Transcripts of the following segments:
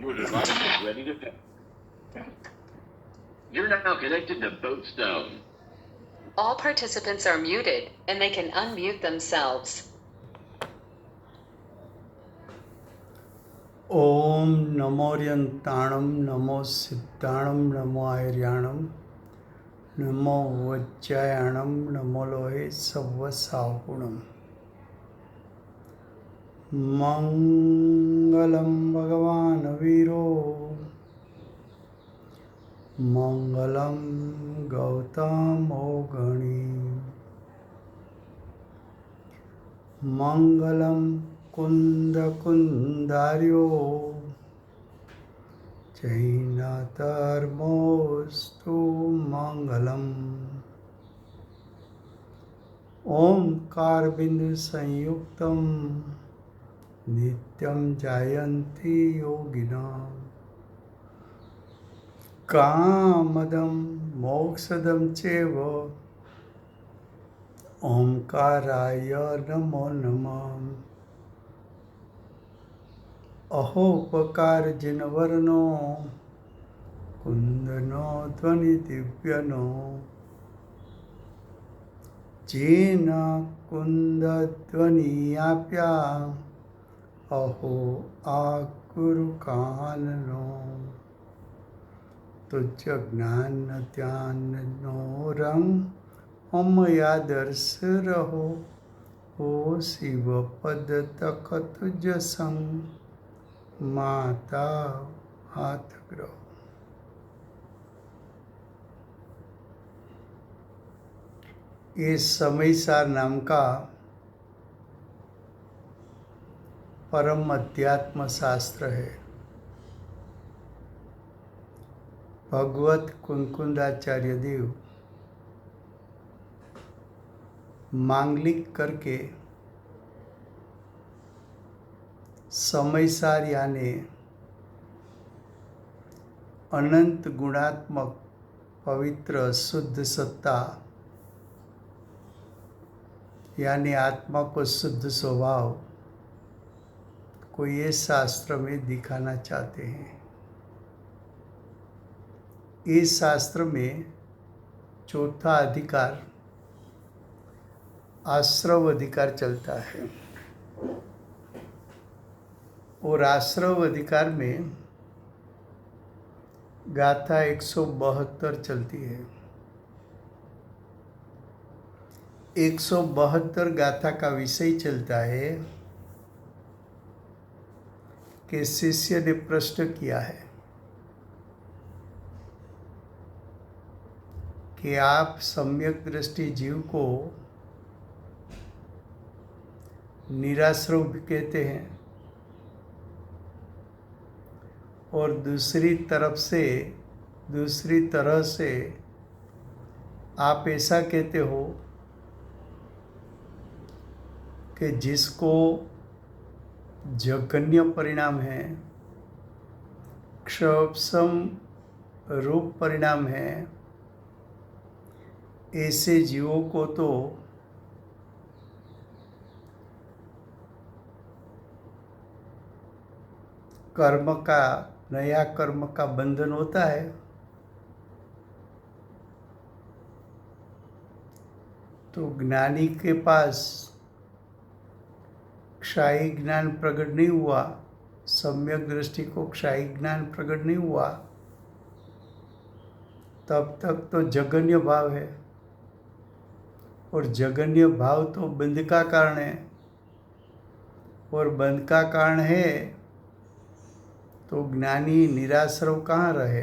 Your device is ready to pay. You're now connected to Boatstone. All participants are muted, and they can unmute themselves. ओम नमोर्यंताणं नमो सिद्धाणं नमो आर्याणं नमो वज्रायाणं नमो लोहे सव्वसाहुणम् मंगलं भगवान् वीरो मंगलं गौतमो गणी मंगलं कुन्दकुन्दार्यो जैनधर्मोऽस्तु मंगलम् ओंकारबिंदु संयुक्तं नित्यं जायन्ति योगिनां कामदं मोक्षदं चैव ओंकाराय नमो नमः अहोपकार जिनवरनो कुंदनो ध्वनि दिव्यनो जेन कुंद ध्वनि आप्या अहो आकुरु काननो तुझ ज्ञान ध्यान नो रंग अमया दर्श रहो हो शिव पद तक तुझ संग माता हाथ ग्रह। ये समयसार नाम का परम अध्यात्म शास्त्र है। भगवत कुंकुंदाचार्य देव मांगलिक करके समयसार यानी अनंत गुणात्मक पवित्र शुद्ध सत्ता यानी आत्मा को शुद्ध स्वभाव को ये शास्त्र में दिखाना चाहते हैं। इस शास्त्र में चौथा अधिकार आश्रव अधिकार चलता है और आश्रव अधिकार में गाथा 172 चलती है। 172 गाथा का विषय चलता है कि शिष्य ने प्रश्न किया है कि आप सम्यक दृष्टि जीव को निराश्रव भी कहते हैं और दूसरी तरह से आप ऐसा कहते हो कि जिसको जघन्य परिणाम है, क्षोभसम रूप परिणाम है, ऐसे जीवों को तो नया कर्म का बंधन होता है। तो ज्ञानी के पास क्षायी ज्ञान प्रकट नहीं हुआ, सम्यक दृष्टि को क्षायी ज्ञान प्रकट नहीं हुआ, तब तक तो जघन्य भाव है और जघन्य भाव तो बंध का कारण है और बंध का कारण है तो ज्ञानी निराश्रव कहाँ रहे।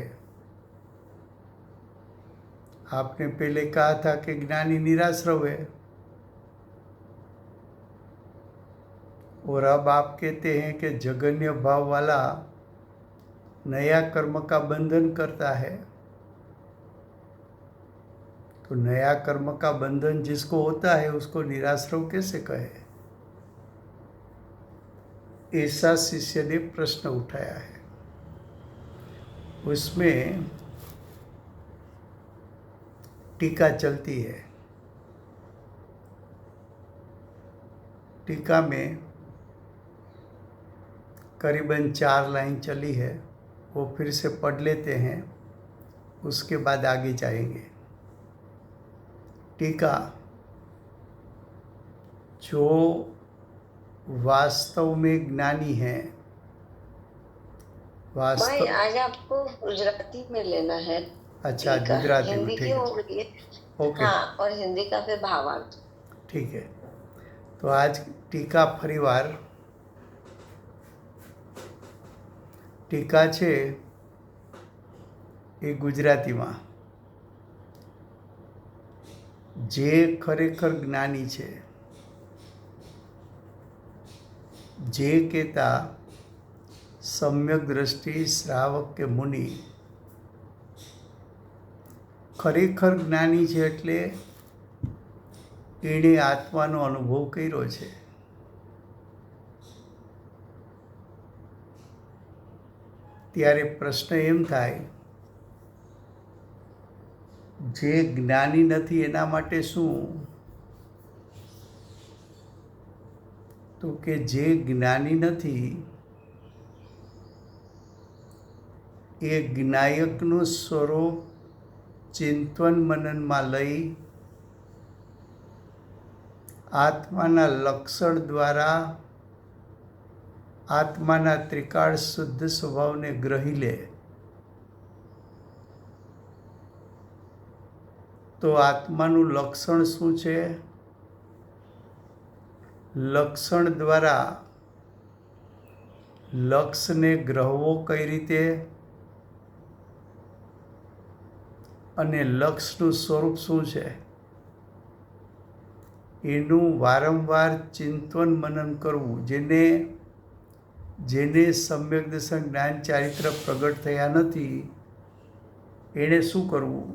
आपने पहले कहा था कि ज्ञानी निराश्रव है और अब आप कहते हैं कि जघन्य भाव वाला नया कर्म का बंधन करता है। तो नया कर्म का बंधन जिसको होता है उसको निराश्रव कैसे कहे। ऐसा शिष्य ने प्रश्न उठाया है। उसमें टीका चलती है। टीका में करीबन 4 लाइन चली है। वो फिर से पढ़ लेते हैं, उसके बाद आगे जाएंगे। टीका। जो वास्तव में ज्ञानी है, भाई वास्तव आज आपको गुजराती में लेना है। अच्छा, टीका। गुजराती में, हिंदी ठीक की है, हो गई है। ओके, हाँ, और हिंदी का फिर भावार्थ। ठीक है। तो आज ટીકા ફરીવાર ટીકા છે એ ગુજરાતીમાં જે ખરેખર જ્ઞાની છે, જે કહેતા સમ્યક દ્રષ્ટિ શ્રાવક કે મુનિ ખરેખર જ્ઞાની છે એટલે એણે આત્માનો અનુભવ કર્યો છે. ત્યારે પ્રશ્ન એમ થાય, જે જ્ઞાની નથી એના માટે શું? તો કે જે જ્ઞાની નથી એ જ્ઞાયકનું સ્વરૂપ ચિંતન મનનમાં લઈ આત્માના લક્ષણ દ્વારા આત્માના ત્રિકાળ શુદ્ધ સ્વભાવને ગ્રહી લે તો આત્માનું લક્ષણ શું છે? લક્ષણ દ્વારા લક્ષને ગ્રહવો કઈ રીતે અને લક્ષનું સ્વરૂપ શું છે એનું વારંવાર ચિંતન મનન કરવું. જેને સમ્યક દર્શન જ્ઞાન ચારિત્ર પ્રગટ થયા નથી એણે શું કરવું?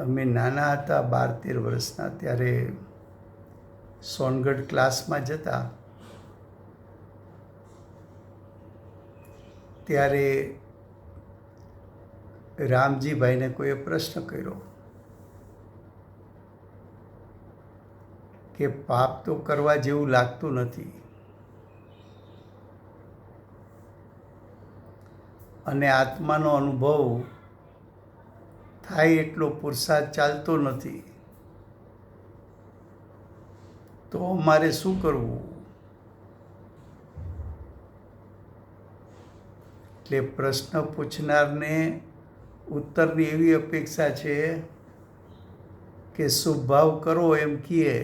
અમે નાના હતા, 12-13 વર્ષના, ત્યારે સોનગઢ ક્લાસમાં જતા, ત્યારે રામજીભાઈને કોઈએ પ્રશ્ન કર્યો કે પાપ તો કરવા જેવું લાગતું નથી અને આત્માનો અનુભવ થાય એટલો પુરુષાર્થ ચાલતો નથી, તો અમારે શું કરવું? એટલે પ્રશ્ન પૂછનારને ઉત્તરની એવી અપેક્ષા છે કે શુભ ભાવ કરો એમ કહે.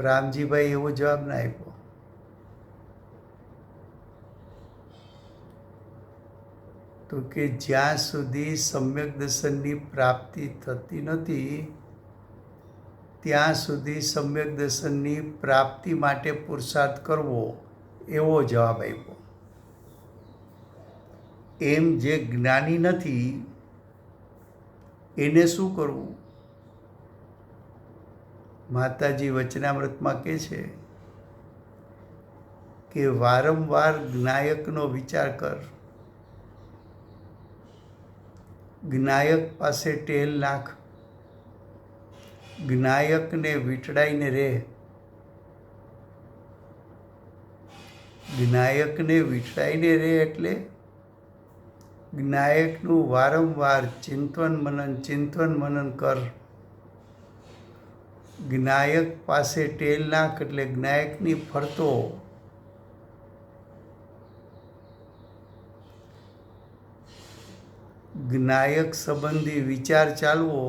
રામજીભાઈ એવો જવાબ ના આપ્યો. તો કે જ્યાં સુધી સમ્યક દર્શનની પ્રાપ્તિ થતી નથી ત્યાં સુધી સમ્યક દર્શનની પ્રાપ્તિ માટે પુરુષાર્થ કરવો, એવો જવાબ આપ્યો. એમ જે જ્ઞાની નથી એને શું કરવું? માતાજી વચનામૃતમાં કહે છે કે વારંવાર જ્ઞાયકનો વિચાર કર, જ્ઞાયક પાસે ટેલ નાખ, જ્ઞાયકને વીંટળાઈને રહે. જ્ઞાયકને વીંટળાઈને રહે એટલે જ્ઞાયકનું વારંવાર ચિંતન મનન કર. જ્ઞાયક પાસે ટેલ નાખ એટલે જ્ઞાયકની ફરતો જ્ઞાયક સંબંધી વિચાર ચાલવો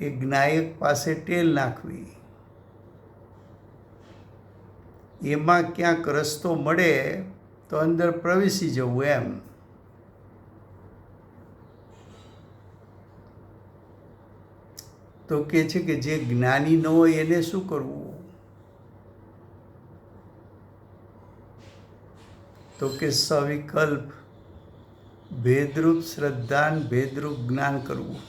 એ જ્ઞાયક પાસે ટેલ નાખવી. એમાં ક્યાંક રસ્તો મળે તો અંદર પ્રવેશી જવું એમ. તો કે છે કે જે જ્ઞાની ન હોય એને શું કરવું? તો કે સવિકલ્પ ભેદરૂપ શ્રદ્ધાન ભેદરૂપ જ્ઞાન કરવું.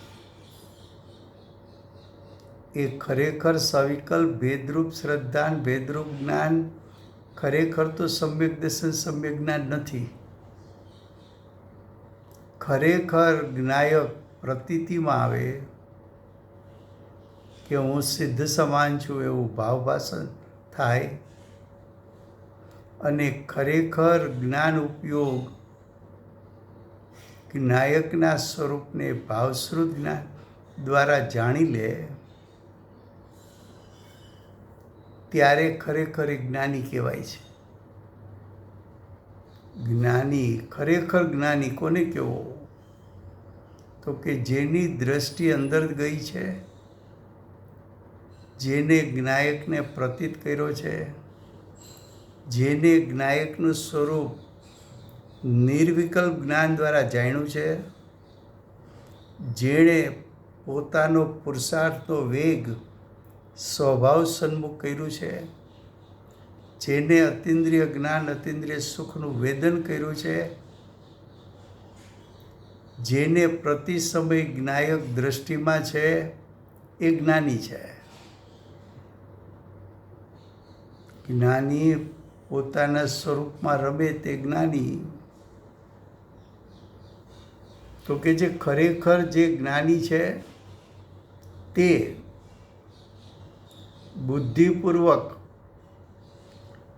એ ખરેખર સવિકલ્પ ભેદરૂપ શ્રદ્ધાન ભેદરૂપ જ્ઞાન ખરેખર તો સમ્યક દર્શન સમ્યક જ્ઞાન નથી. ખરેખર જ્ઞાયક પ્રતીતિમાં આવે કે હું સિદ્ધ સમાન છું એવું ભાવભાષણ થાય અને ખરેખર જ્ઞાન ઉપયોગ નાયકના સ્વરૂપને ભાવશ્રુત જ્ઞાન દ્વારા જાણી લે ત્યારે ખરેખર એ જ્ઞાની કહેવાય છે. જ્ઞાની, ખરેખર જ્ઞાની કોને કહેવો? તો કે જેની દ્રષ્ટિ અંદર ગઈ છે, જેને જ્ઞાયકને પ્રતીત કર્યો છે, જેને જ્ઞાયકનું સ્વરૂપ નિર્વિકલ્પ જ્ઞાન દ્વારા જાણ્યું છે, જેણે પોતાનો પુરુષાર્થનો વેગ સ્વભાવ સન્મુખ કર્યું છે, જેને અતિન્દ્રિય જ્ઞાન અતિન્દ્રિય સુખનું વેદન કર્યું છે, જેને પ્રતિ સમય જ્ઞાયક દ્રષ્ટિમાં છે, એ જ્ઞાની છે. જ્ઞાની પોતાના સ્વરૂપમાં રમે તે જ્ઞાની. તો કે જે ખરેખર જે જ્ઞાની છે તે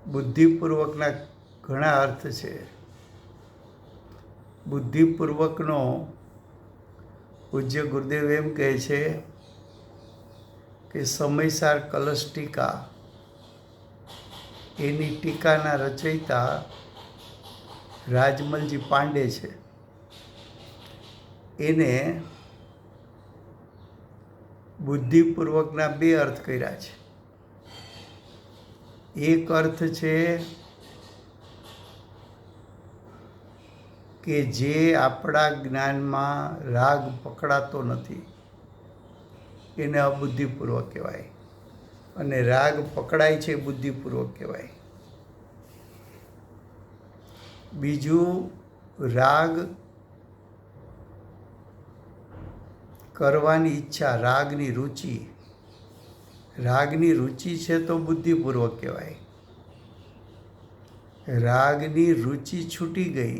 બુદ્ધિપૂર્વકના ઘણા અર્થ છે. બુદ્ધિપૂર્વકનો પૂજ્ય ગુરુદેવ એમ કહે છે કે સમયસાર કલશ ટીકા, એની ટીકાના રચયિતા રાજમલજી પાંડે છે. એને બુદ્ધિપૂર્વકના બે અર્થ કર્યા છે. એક અર્થ છે કે જે આપણા જ્ઞાનમાં રાગ પકડાતો નથી એને અબુદ્ધિપૂર્વક કહેવાય, અને રાગ પકડાય છે બુદ્ધિપૂર્વક કહેવાય. બીજું, રાગ કરવાની ઈચ્છા, રાગની રુચિ. રાગની રુચિ છે તો બુદ્ધિપૂર્વક કહેવાય. રાગની રુચિ છૂટી ગઈ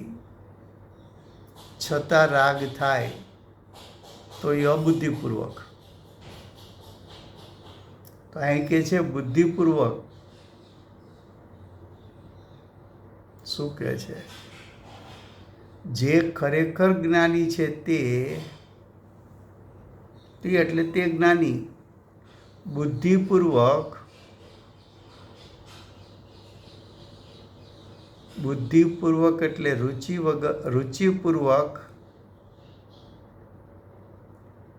છતાં રાગ થાય તો એ અબુદ્ધિપૂર્વક. તો અહીં કે છે બુદ્ધિપૂર્વક. શું કહે છે? જે ખરેખર જ્ઞાની છે તે એટલે તે જ્ઞાની. બુદ્ધિપૂર્વક એટલે રુચિપૂર્વક,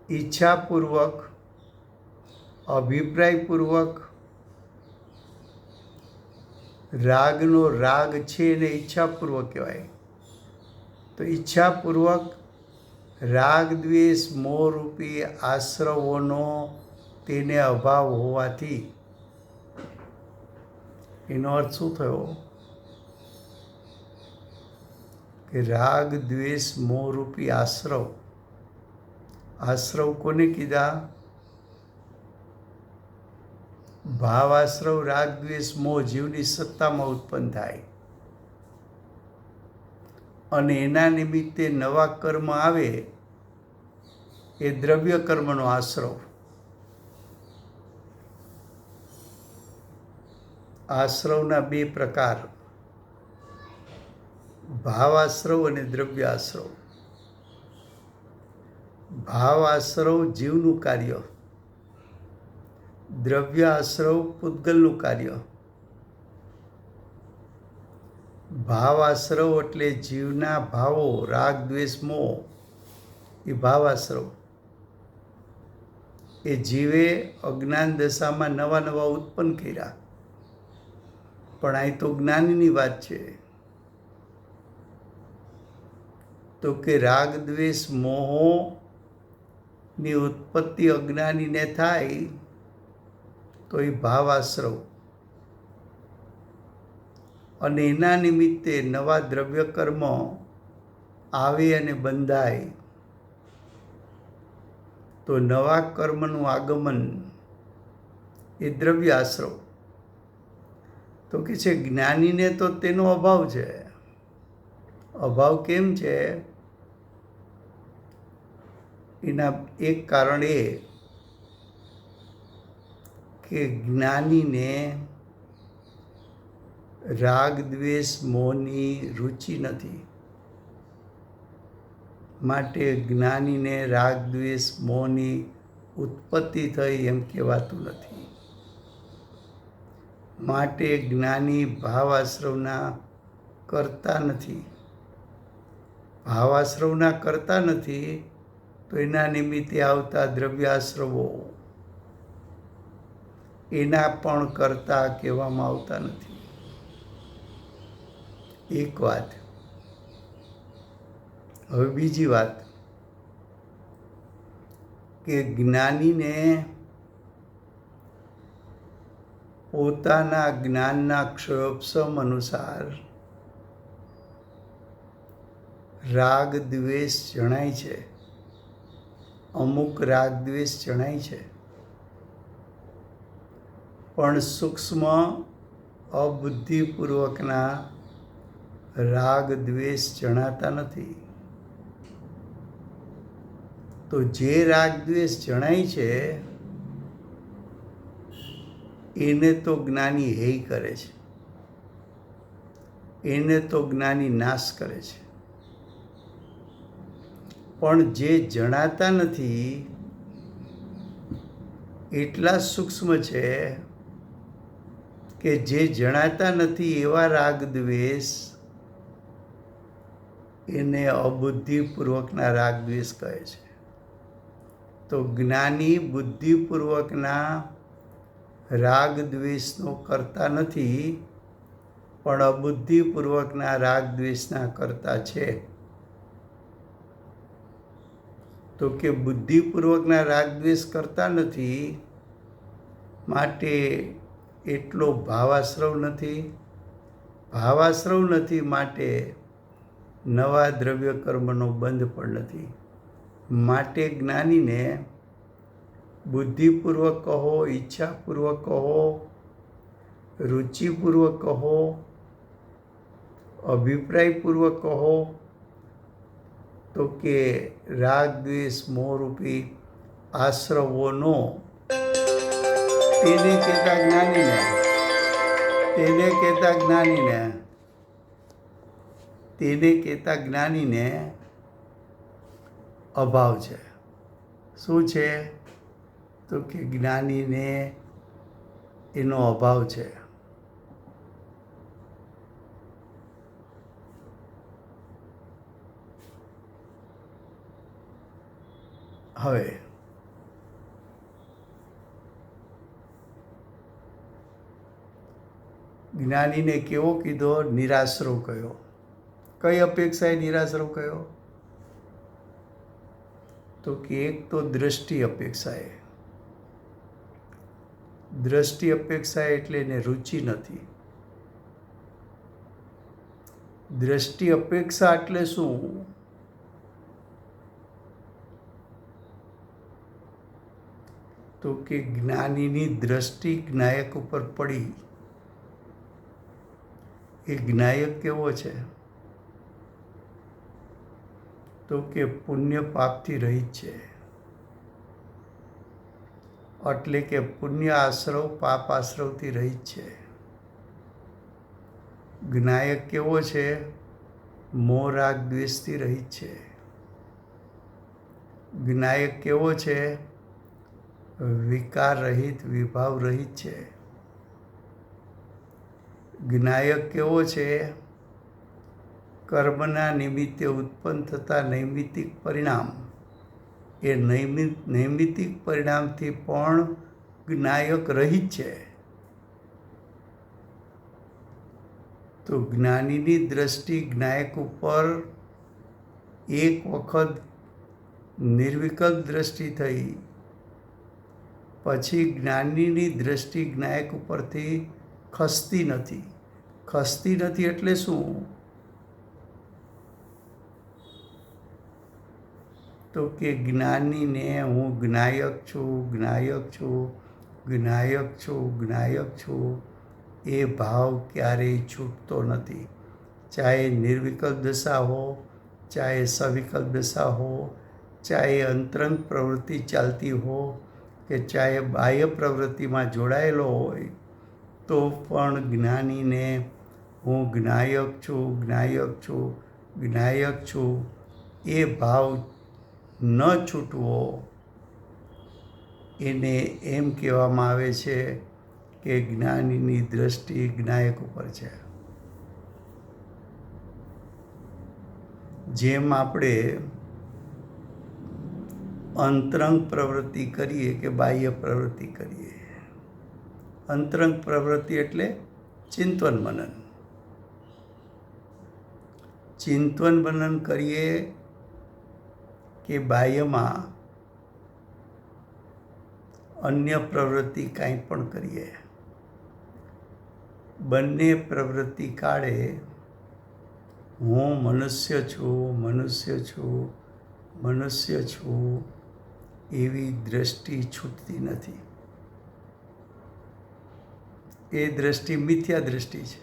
ઈચ્છાપૂર્વક, અભિપ્રાયપૂર્વક. રાગનો રાગ છે એને ઈચ્છાપૂર્વક કહેવાય. તો ઈચ્છાપૂર્વક રાગ દ્વેષ મોહરૂપી આશ્રવોનો તેને અભાવ હોવાથી. એનો અર્થ શું થયો? કે રાગ દ્વેષ મોહરૂપી આશ્રવ. આશ્રવ કોને કીધા? ભાવ આશ્રવ રાગ દ્વેષ મોહ જીવની સત્તામાં ઉત્પન્ન થાય અને એના નિમિત્તે નવા કર્મ આવે એ દ્રવ્ય કર્મનો આશ્રવ. આશ્રવના બે પ્રકાર, ભાવ આશ્રવ અને દ્રવ્ય આશ્રવ. ભાવ આશ્રવ જીવનું કાર્ય, દ્રવ્ય આશ્રવ પૂતગલનું કાર્ય. ભાવ આશ્રવ એટલે જીવના ભાવો રાગ દ્વેષ મોહ, એ ભાવ આશ્રવ. એ જીવે અજ્ઞાન દશામાં નવા નવા ઉત્પન્ન કર્યા, પણ અહીં તો જ્ઞાનીની વાત છે. તો કે રાગ દ્વેષ મોહની ઉત્પત્તિ અજ્ઞાનીને થાય તો એ ભાવ આશ્રવ, અને એના નિમિત્તે નવા દ્રવ્ય કર્મ આવે અને બંધાય તો નવા કર્મનું આગમન એ દ્રવ્ય આશ્રવ. તો કે છે જ્ઞાનીને તો તેનો અભાવ છે. અભાવ કેમ છે? એના એક કારણ એ કે જ્ઞાનીને રાગ દ્વેષ મોહની રુચિ નથી, માટે જ્ઞાનીને રાગ દ્વેષ મોહની ઉત્પત્તિ થઈ એમ કહેવાતું નથી. માટે જ્ઞાની ભાવાશ્રવના કરતા નથી. ભાવાશ્રવના કરતા નથી તો એના નિમિત્તે આવતા દ્રવ્યાશ્રવો એના પણ કરતા કહેવામાં આવતા નથી. એક વાત. હવે બીજી વાત કે જ્ઞાનીને પોતાના જ્ઞાનના ક્ષયોપશમ અનુસાર રાગ દ્વેષ જણાય છે. અમુક રાગ દ્વેષ જણાય છે, પણ સૂક્ષ્મ અબુદ્ધિપૂર્વકના રાગ દ્વેષ જણાતા નથી. તો જે રાગ દ્વેષ જણાય છે એને તો જ્ઞાની હેય કરે છે, એને તો જ્ઞાની નાશ કરે છે. પણ જે જણાતા નથી એટલા સૂક્ષ્મ છે કે જે જણાતા નથી એવા રાગ દ્વેષ એને અબુદ્ધિપૂર્વકના રાગ દ્વેષ કહે છે. તો જ્ઞાની બુદ્ધિપૂર્વકના રાગ દ્વેષનો કરતા નથી, પણ અબુદ્ધિપૂર્વકના રાગ દ્વેષના કરતા છે. તો કે બુદ્ધિપૂર્વકના રાગ દ્વેષ કરતા નથી, માટે એટલો ભાવાશ્રવ નથી. ભાવાશ્રવ નથી માટે નવા દ્રવ્ય કર્મનો બંધ પણ નથી. માટે જ્ઞાનીને બુદ્ધિપૂર્વક કહો, ઈચ્છાપૂર્વક કહો, રુચિપૂર્વક કહો, અભિપ્રાયપૂર્વક કહો, તો કે રાગ દ્વેષ મોહરૂપી આશ્રવોનો તેને કહેતા જ્ઞાનીને અભાવ છે. શું છે? તો કે જ્ઞાનીને એનો અભાવ છે. હવે જ્ઞાનીને કેવો કીધો? નિરાશ્રવ કયો. કઈ અપેક્ષાએ નિરાશ્રવ કયો? તો કે એક તો દ્રષ્ટિ અપેક્ષાએ. દ્રષ્ટિ અપેક્ષા એટલે એને રુચિ નથી. દ્રષ્ટિ અપેક્ષા એટલે શું? તો કે જ્ઞાનીની દ્રષ્ટિ જ્ઞાયક ઉપર પડી. એ જ્ઞાયક કેવો છે? તો કે પુણ્ય પાપથી રહિત છે. એટલે કે પુણ્ય આશ્રવ પાપ આશ્રવથી રહિત છે. જ્ઞાયક કેવો છે? મોહ રાગ દ્વેષથી રહિત છે. જ્ઞાયક કેવો છે? વિકાર રહિત, વિભાવ રહિત છે. જ્ઞાયક કેવો છે? કર્મના નિમિત્તે ઉત્પન્ન થતા નૈમિત્તિક પરિણામ, એ નૈમિત્તિક પરિણામથી પણ જ્ઞાયક રહિત છે. તો જ્ઞાનીની દ્રષ્ટિ જ્ઞાયક ઉપર એક વખત નિર્વિકલ્પ દ્રષ્ટિ થઈ, પછી જ્ઞાનીની દ્રષ્ટિ જ્ઞાયક ઉપરથી ખસતી નથી. ખસતી નથી એટલે શું? તો કે જ્ઞાનીને હું જ્ઞાયક છું, જ્ઞાયક છું, જ્ઞાયક છું, જ્ઞાયક છું, એ ભાવ ક્યારેય છૂટતો નથી. ચાહે નિર્વિકલ્પ દશા હો, ચાહે સવિકલ્પ દશા હો, ચાહે અંતરંગ પ્રવૃત્તિ ચાલતી હો, કે ચાહે બાહ્ય પ્રવૃત્તિમાં જોડાયેલો હોય તો પણ જ્ઞાનીને હું જ્ઞાયક છું, જ્ઞાયક છું, જ્ઞાયક છું એ ભાવ ન છૂટવો, એને એમ કહેવામાં આવે છે કે જ્ઞાનીની દ્રષ્ટિ જ્ઞાયક ઉપર છે. જેમ આપણે અંતરંગ પ્રવૃત્તિ કરીએ કે બાહ્ય પ્રવૃત્તિ કરીએ, અંતરંગ પ્રવૃત્તિ એટલે ચિંતન મનન. ચિંતન મનન કરીએ કે બાહ્યમાં અન્ય પ્રવૃત્તિ કાંઈ પણ કરીએ, બંને પ્રવૃત્તિ કાળે હું મનુષ્ય છું, મનુષ્ય છું, મનુષ્ય છું એવી દ્રષ્ટિ છૂટતી નથી. એ દ્રષ્ટિ મિથ્યા દ્રષ્ટિ છે.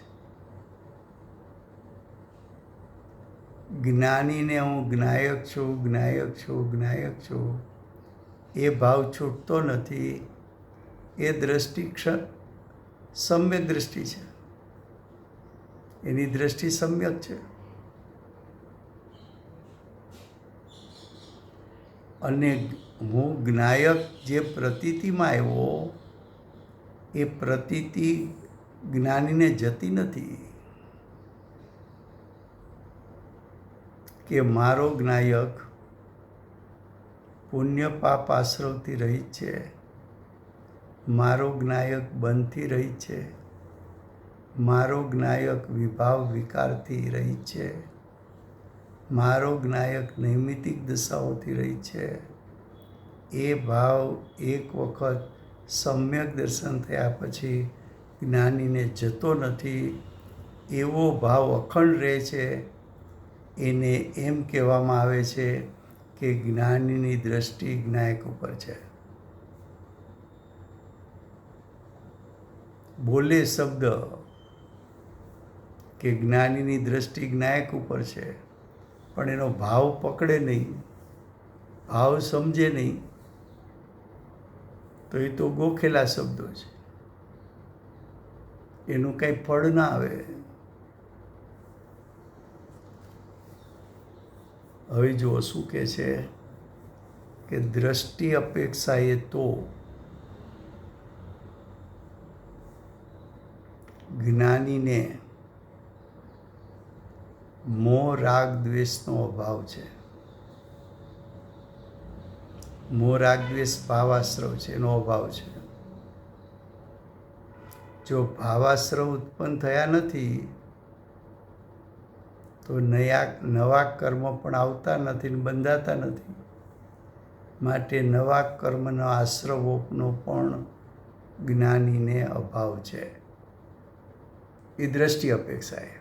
જ્ઞાનીને હું જ્ઞાયક છું, જ્ઞાયક છું, જ્ઞાયક છું એ ભાવ છૂટતો નથી. એ દ્રષ્ટિ સમ્યક દ્રષ્ટિ છે. એની દ્રષ્ટિ સમ્યક છે. અને હું જ્ઞાયક જે પ્રતીતિમાં આવ્યો એ પ્રતીતિ જ્ઞાનીને જતી નથી કે મારો જ્ઞાયક પુણ્ય પાપ આશ્રવથી રહિત છે, મારો જ્ઞાયક બંધથી રહિત છે, મારો જ્ઞાયક વિભાવ વિકારથી રહિત છે, મારો જ્ઞાયક નૈમિતિક દશાઓથી રહિત છે. એ ભાવ એક વખત સમ્યક દર્શન થયા પછી જ્ઞાનીને જતો નથી. એવો ભાવ અખંડ રહે છે. એને એમ કહેવામાં આવે છે કે જ્ઞાનીની દ્રષ્ટિ જ્ઞાયક ઉપર છે. બોલે શબ્દ કે જ્ઞાનીની દ્રષ્ટિ જ્ઞાયક ઉપર છે, પણ એનો ભાવ પકડે નહીં, ભાવ સમજે નહીં, તો એ તો ગોખેલા શબ્દો છે. એનું કંઈ ફળ ના આવે. હવે જો શું કહે છે કે દ્રષ્ટિ અપેક્ષાએ તો જ્ઞાનીને મોહ રાગ દ્વેષનો અભાવ છે. મોહ રાગ દ્વેષ ભાવાશ્રવ છે, એનો અભાવ છે. જો ભાવાશ્રવ ઉત્પન્ન થયા નથી તો નવા કર્મ પણ આવતા નથી ને બંધાતા નથી. માટે નવા કર્મના આશ્રવોનો પણ જ્ઞાનીને અભાવ છે. એ દ્રષ્ટિ અપેક્ષાએ.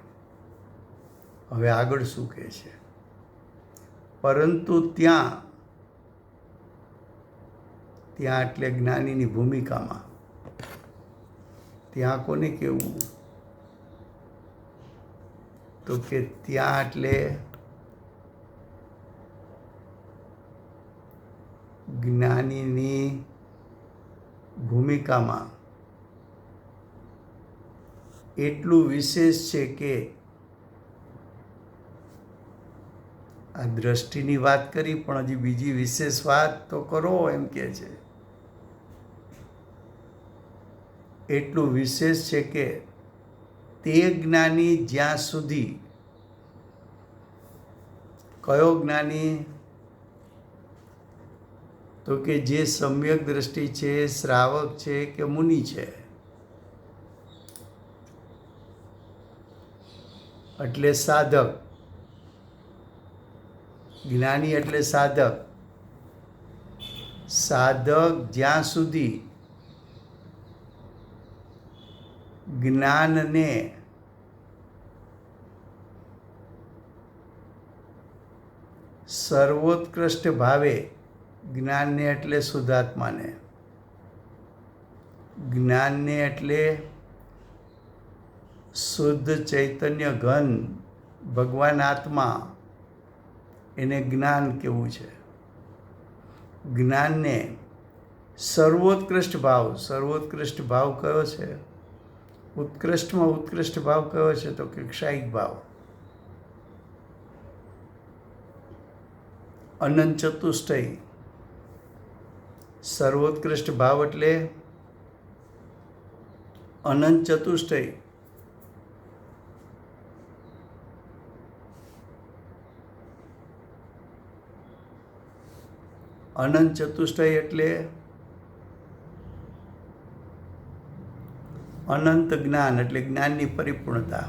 હવે આગળ શું કહે છે? પરંતુ ત્યાં એટલે જ્ઞાનીની ભૂમિકામાં, ત્યાં કોને કહેવું? તો કે ત્યાં એટલે જ્ઞાનીની ભૂમિકામાં એટલું વિશેષ છે કે આ દ્રષ્ટિની વાત કરી, પણ હજી બીજી વિશેષ વાત તો કરો એમ કે છે. એટલું વિશેષ છે કે તે જ્ઞાની જ્યાં સુધી, કયો જ્ઞાની? તો કે જે સમ્યક દ્રષ્ટિ છે, શ્રાવક છે કે મુનિ છે, એટલે સાધક. જ્ઞાની એટલે સાધક. સાધક જ્યાં સુધી જ્ઞાનને સર્વોત્કૃષ્ટ ભાવે, જ્ઞાનને એટલે શુદ્ધાત્માને, જ્ઞાનને એટલે શુદ્ધ ચૈતન્ય ઘન ભગવાન આત્મા, એને જ્ઞાન કેવું છે. જ્ઞાનને સર્વોત્કૃષ્ટ ભાવ કયો છે? ઉત્કૃષ્ટમાં ઉત્કૃષ્ટ ભાવ કયો છે? તો કે ક્ષાયિક ભાવ. અનંત ચતુષ્ટય. સર્વોત્કૃષ્ટ ભાવ એટલે અનંત ચતુષ્ટય. અનંત ચતુષ્ટય એટલે અનંત જ્ઞાન એટલે જ્ઞાનની પરિપૂર્ણતા.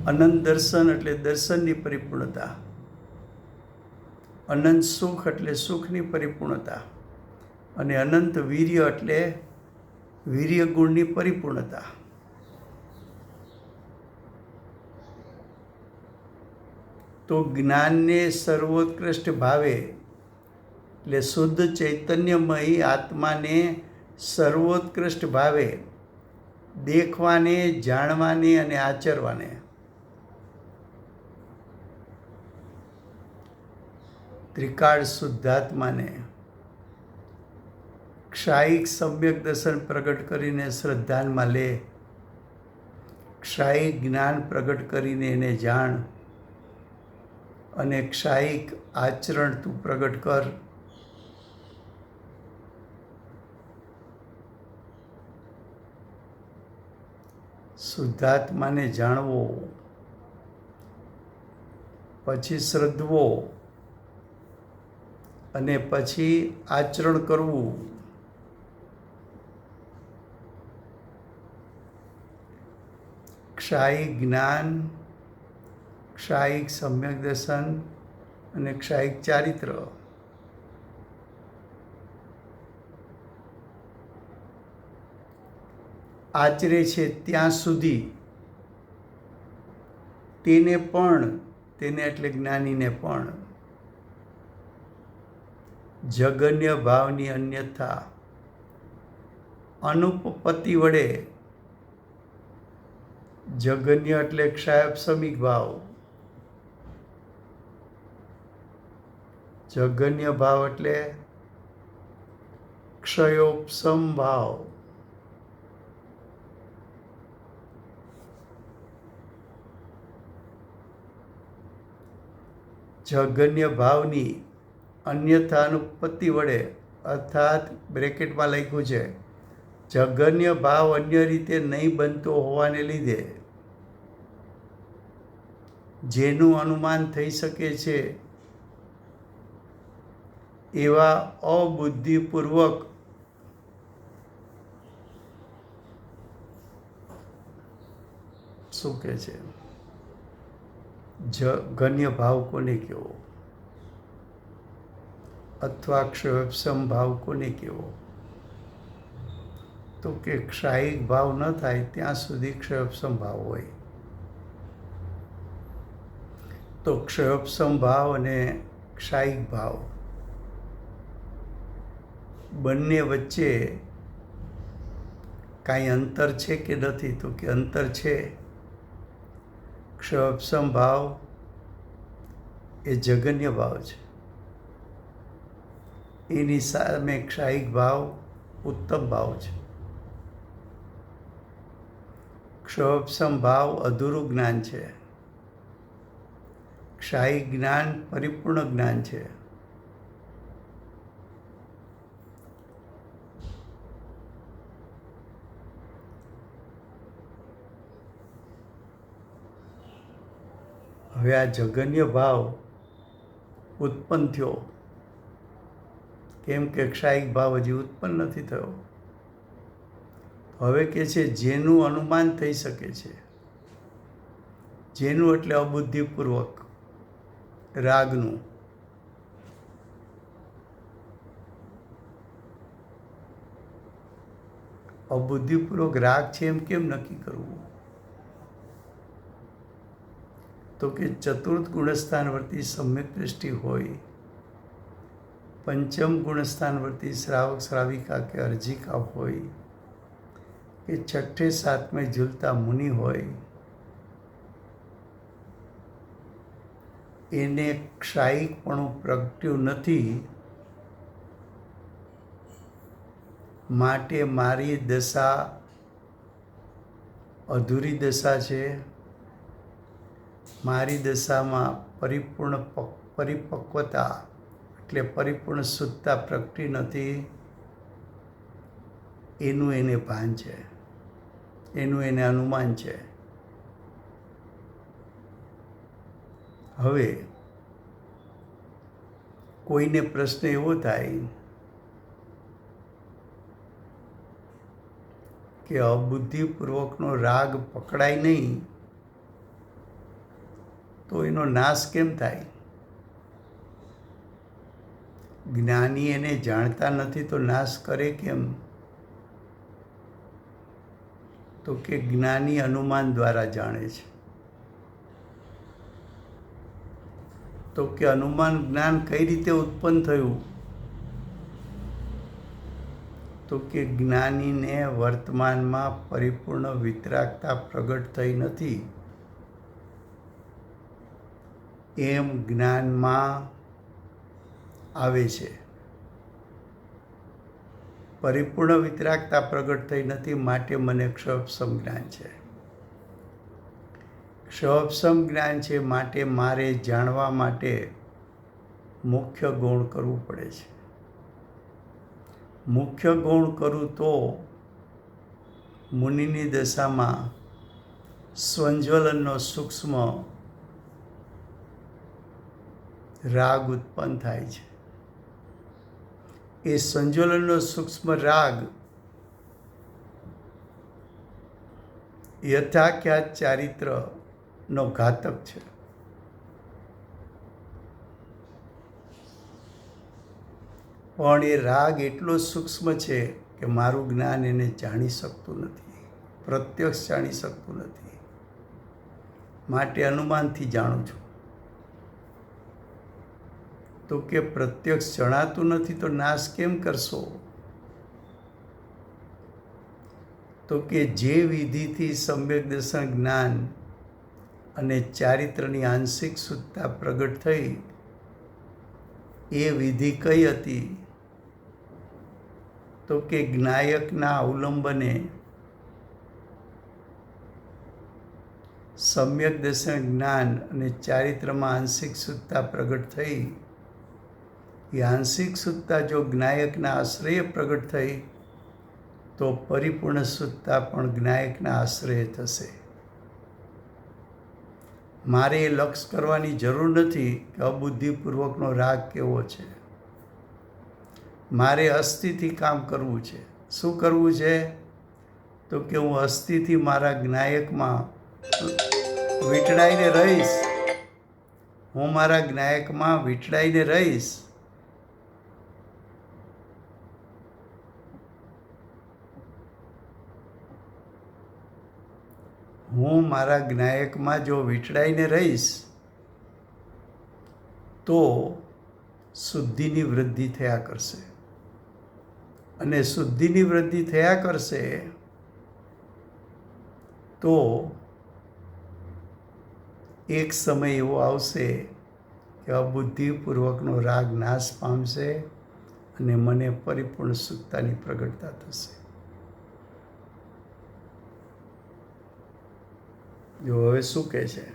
અનંત દર્શન એટલે દર્શનની પરિપૂર્ણતા. અનંત સુખ એટલે સુખની પરિપૂર્ણતા. અને અનંત વીર્ય એટલે વીર્ય ગુણની પરિપૂર્ણતા. તો જ્ઞાનને સર્વોત્કૃષ્ટ ભાવે એટલે શુદ્ધ ચૈતન્યમય આત્માને સર્વોત્કૃષ્ટ ભાવે દેખવાને, જાણવાને અને આચરવાને ત્રિકાળ શુદ્ધાત્માને ક્ષાયિક સમ્યક દર્શન પ્રગટ કરીને શ્રદ્ધાનમાં લે, ક્ષાયિક જ્ઞાન પ્રગટ કરીને એને જાણ અને ક્ષાયિક આચરણ તું પ્રગટ કર. શુદ્ધાત્માને જાણવો, પછી શ્રદ્ધવો અને પછી આચરણ કરવું. ક્ષાયિક જ્ઞાન, ક્ષાયિક સમ્યક દર્શન અને ક્ષાયિક ચારિત્ર. આચરે છે ત્યાં સુધી તેને એટલે જ્ઞાનીને પણ જગન્ય ભાવની અન્યથા અનુપપત્તિ વડે, જગન્ય એટલે ક્ષાયપસમિક ભાવ, જગન્ય ભાવ એટલે ક્ષયોપસમ ભાવ. જગન્ય ભાવની અન્યથા અનુપત્તિ વડે, અર્થાત બ્રેકેટમાં લખ્યું છે જગન્ય ભાવ અન્ય રીતે નહીં બનતો હોવાને લીધે જેનું અનુમાન થઈ શકે છે એવા અબુદ્ધિપૂર્વક શું કહે છે જગન્ય ભાવ કોને કહેવો અથવા ક્ષયોપસમ ભાવ કોને કહેવો? તો કે ક્ષાયિક ભાવ ન થાય ત્યાં સુધી ક્ષયોપસમ ભાવ હોય. તો ક્ષયોપસમ ભાવ અને ક્ષાયિક ભાવ બંને વચ્ચે કાંઈ અંતર છે કે નથી? તો કે અંતર છે. ક્ષયોપસમ ભાવ એ જગન્ય ભાવ છે, એની સામે ક્ષાયિક ભાવ ઉત્તમ ભાવ છે. ક્ષયોપસમ ભાવ અધૂરું જ્ઞાન છે, ક્ષાયિક જ્ઞાન પરિપૂર્ણ જ્ઞાન છે. હવે આ જગન્ય ભાવ ઉત્પન્ન થયો કેમ કે ક્ષાયિક ભાવ હજી ઉત્પન્ન નથી થયો. હવે કે છે જેનું અનુમાન થઈ શકે છે, જેનું એટલે અબુદ્ધિપૂર્વક રાગનું. અબુદ્ધિપૂર્વક રાગ છે એમ કેમ નક્કી કરવું? તો કે ચતુર્થ ગુણસ્થાનવર્તી સમ્યક દૃષ્ટિ હોય, પંચમ ગુણસ્થાનવર્તી શ્રાવક શ્રાવિકા કે અર્જિકા હોય, કે છઠ્ઠે સાતમે ઝૂલતા મુનિ હોય, એને ક્ષાયિકપણું પ્રગટ્યું નથી માટે મારી દશા અધૂરી દશા છે. મારી દશામાં પરિપૂર્ણ પરિપક્વતા એટલે પરિપૂર્ણ શુદ્ધતા પ્રગટી નથી, એનું એને ભાન છે, એનું એને અનુમાન છે. હવે કોઈને પ્રશ્ન એવો થાય કે અબુદ્ધિપૂર્વકનો રાગ પકડાય નહીં તો એનો નાશ કેમ થાય? જ્ઞાની એને જાણતા નથી તો નાશ કરે કેમ? તો કે જ્ઞાની અનુમાન દ્વારા જાણે છે. તો કે અનુમાન જ્ઞાન કઈ રીતે ઉત્પન્ન થયું? તો કે જ્ઞાનીને વર્તમાનમાં પરિપૂર્ણ વિતરાગતા પ્રગટ થઈ નથી એમ જ્ઞાનમાં આવે છે. પરિપૂર્ણ વિતરાગતા પ્રગટ થઈ નથી માટે મને ક્ષોભસમ જ્ઞાન છે. ક્ષોભસમ જ્ઞાન છે માટે મારે જાણવા માટે મુખ્ય ગૌણ કરવું પડે છે. મુખ્ય ગૌણ કરું તો મુનિની દશામાં સ્વંજ્વલનનો સૂક્ષ્મ રાગ ઉત્પન્ન થાય છે. એ સંજ્વલનનો સૂક્ષ્મ રાગ યથાખ્યાત ચારિત્રનો ઘાતક છે. પણ એ રાગ એટલો સૂક્ષ્મ છે કે મારું જ્ઞાન એને જાણી શકતું નથી, પ્રત્યક્ષ જાણી શકતું નથી, માટે અનુમાનથી જાણું છું. તો કે પ્રત્યક્ષ જણાતું નથી તો નાશ કેમ કરશો? તો કે જે વિધિથી સમ્યક દર્શન જ્ઞાન અને ચારિત્રની આંશિક શુદ્ધતા પ્રગટ થઈ એ વિધિ કઈ હતી? તો કે જ્ઞાયકના અવલંબને સમ્યક દર્શન જ્ઞાન અને ચારિત્રમાં આંશિક શુદ્ધતા પ્રગટ થઈ. એ આંશિક શુદ્ધતા જો જ્ઞાયકના આશ્રય પ્રગટ થઈ તો પરિપૂર્ણ શુદ્ધતા પણ જ્ઞાયકના આશ્રય થશે. મારે એ લક્ષ કરવાની જરૂર નથી કે અબુદ્ધિપૂર્વકનો રાગ કેવો છે. મારે અસ્થિથી કામ કરવું છે. શું કરવું છે? તો કે હું અસ્થિથી મારા જ્ઞાયકમાં વીંટળાઈને રહીશ. હું મારા જ્ઞાયકમાં વીંટળાઈને રહીશ. હું મારા જ્ઞાયકમાં જો વીંટળાઈને રહીશ તો શુદ્ધિની વૃદ્ધિ થયા કરશે. અને શુદ્ધિની વૃદ્ધિ થયા કરશે તો એક સમય એવો આવશે કે અબુદ્ધિપૂર્વકનો રાગ નાશ પામશે અને મને પરિપૂર્ણ શુદ્ધતાની પ્રગટતા થશે. જો હવે શું કહે છે?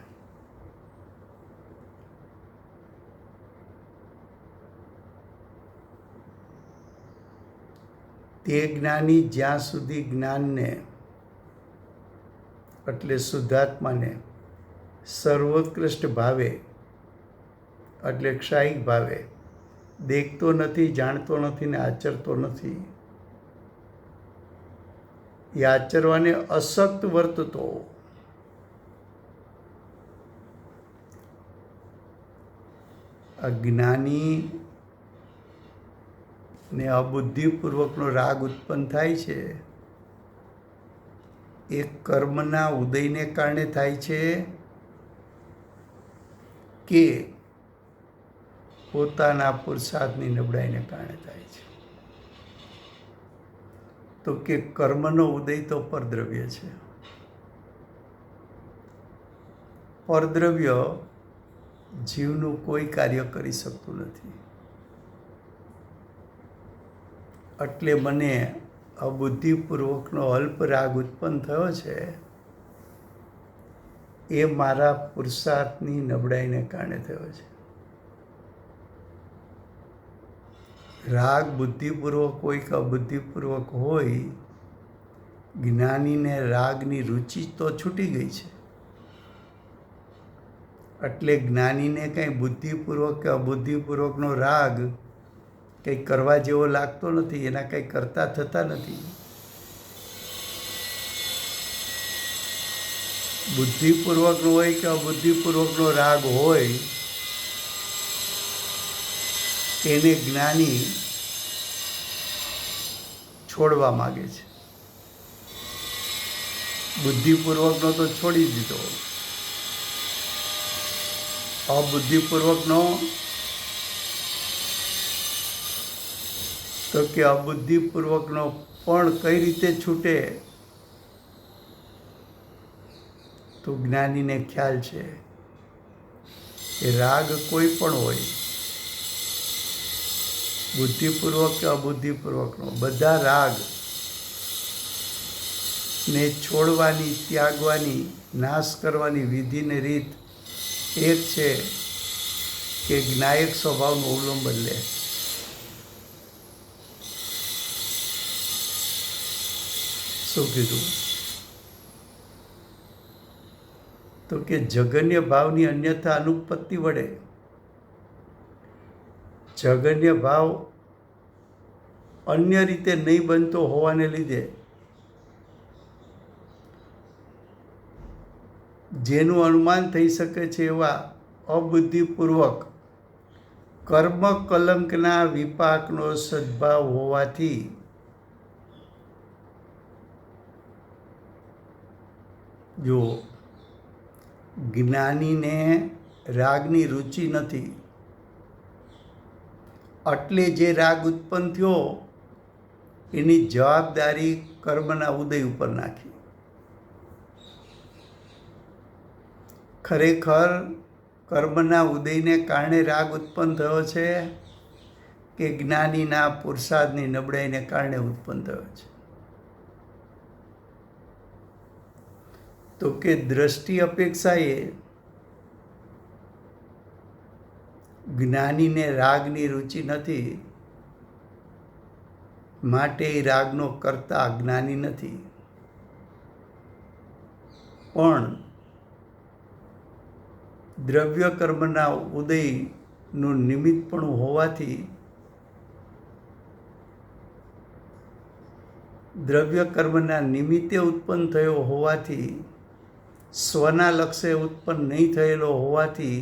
તે જ્ઞાની જ્યાં સુધી જ્ઞાનને એટલે શુદ્ધાત્માને સર્વોત્કૃષ્ટ ભાવે એટલે ક્ષાયિક ભાવે દેખતો નથી, જાણતો નથી ને આચરતો નથી, એ આચરવાને અશક્ત વર્તતો અજ્ઞાની ને અબુદ્ધિપૂર્વકનો રાગ ઉત્પન્ન થાય છે એ કર્મના ઉદયને કારણે થાય છે કે પોતાના પુરુષાર્થની નબળાઈને કારણે થાય છે? તો કે કર્મનો ઉદય તો પરદ્રવ્ય છે. પરદ્રવ્ય જીવનું કોઈ કાર્ય કરી શકતું નથી. એટલે મને અબુદ્ધિપૂર્વકનો અલ્પ રાગ ઉત્પન્ન થયો છે એ મારા પુરુષાર્થની નબળાઈને કારણે થયો છે. રાગ બુદ્ધિપૂર્વક હોય કે અબુદ્ધિપૂર્વક હોય, જ્ઞાનીને રાગની રુચિ તો છૂટી ગઈ છે. એટલે જ્ઞાનીને કંઈ બુદ્ધિપૂર્વક કે અબુદ્ધિપૂર્વકનો રાગ કંઈ કરવા જેવો લાગતો નથી, એના કંઈ કરતા થતા નથી. બુદ્ધિપૂર્વકનો હોય કે અબુદ્ધિપૂર્વકનો રાગ હોય, એને જ્ઞાની છોડવા માગે છે. બુદ્ધિપૂર્વકનો તો છોડી દીધો, અબુદ્ધિપૂર્વકનો તો કે અબુદ્ધિપૂર્વકનો પણ કઈ રીતે છૂટે તો જ્ઞાનીને ખ્યાલ છે કે રાગ કોઈ પણ હોય, બુદ્ધિપૂર્વક કે અબુદ્ધિપૂર્વકનો, બધા રાગ ને છોડવાની, ત્યાગવાની, નાશ કરવાની વિધિ ને રીત એક છે કે જ્ઞાયક સ્વભાવનું અવલંબન લે. શું કીધું? તો કે જગન્ય ભાવની અન્યથા અનુપત્તિ વડે, જગન્ય ભાવ અન્ય રીતે નહીં બનતો હોવાને લીધે જેનું અનુમાન થઈ શકે છે એવા અબુદ્ધિપૂર્વક કર્મ કલંકના વિપાકનો સદ્ભાવ હોવાથી જો જ્ઞાનીને રાગની રુચિ નથી, એટલે જે રાગ ઉત્પન્ન થયો એની જવાબદારી કર્મના ઉદય ઉપર નાખી. ખરેખર કર્મના ઉદયને કારણે રાગ ઉત્પન્ન થયો છે કે જ્ઞાનીના પુરુષાર્થની નબળાઈને કારણે ઉત્પન્ન થયો છે? તો કે દ્રષ્ટિ અપેક્ષાએ જ્ઞાનીને રાગની રુચિ નથી, માટે એ રાગનો કર્તા જ્ઞાની નથી. પણ દ્રવ્ય કર્મના ઉદયનું નિમિત્તપણું હોવાથી, દ્રવ્ય કર્મના નિમિત્તે ઉત્પન્ન થયો હોવાથી, સ્વના લક્ષ્ય ઉત્પન્ન નહીં થયેલો હોવાથી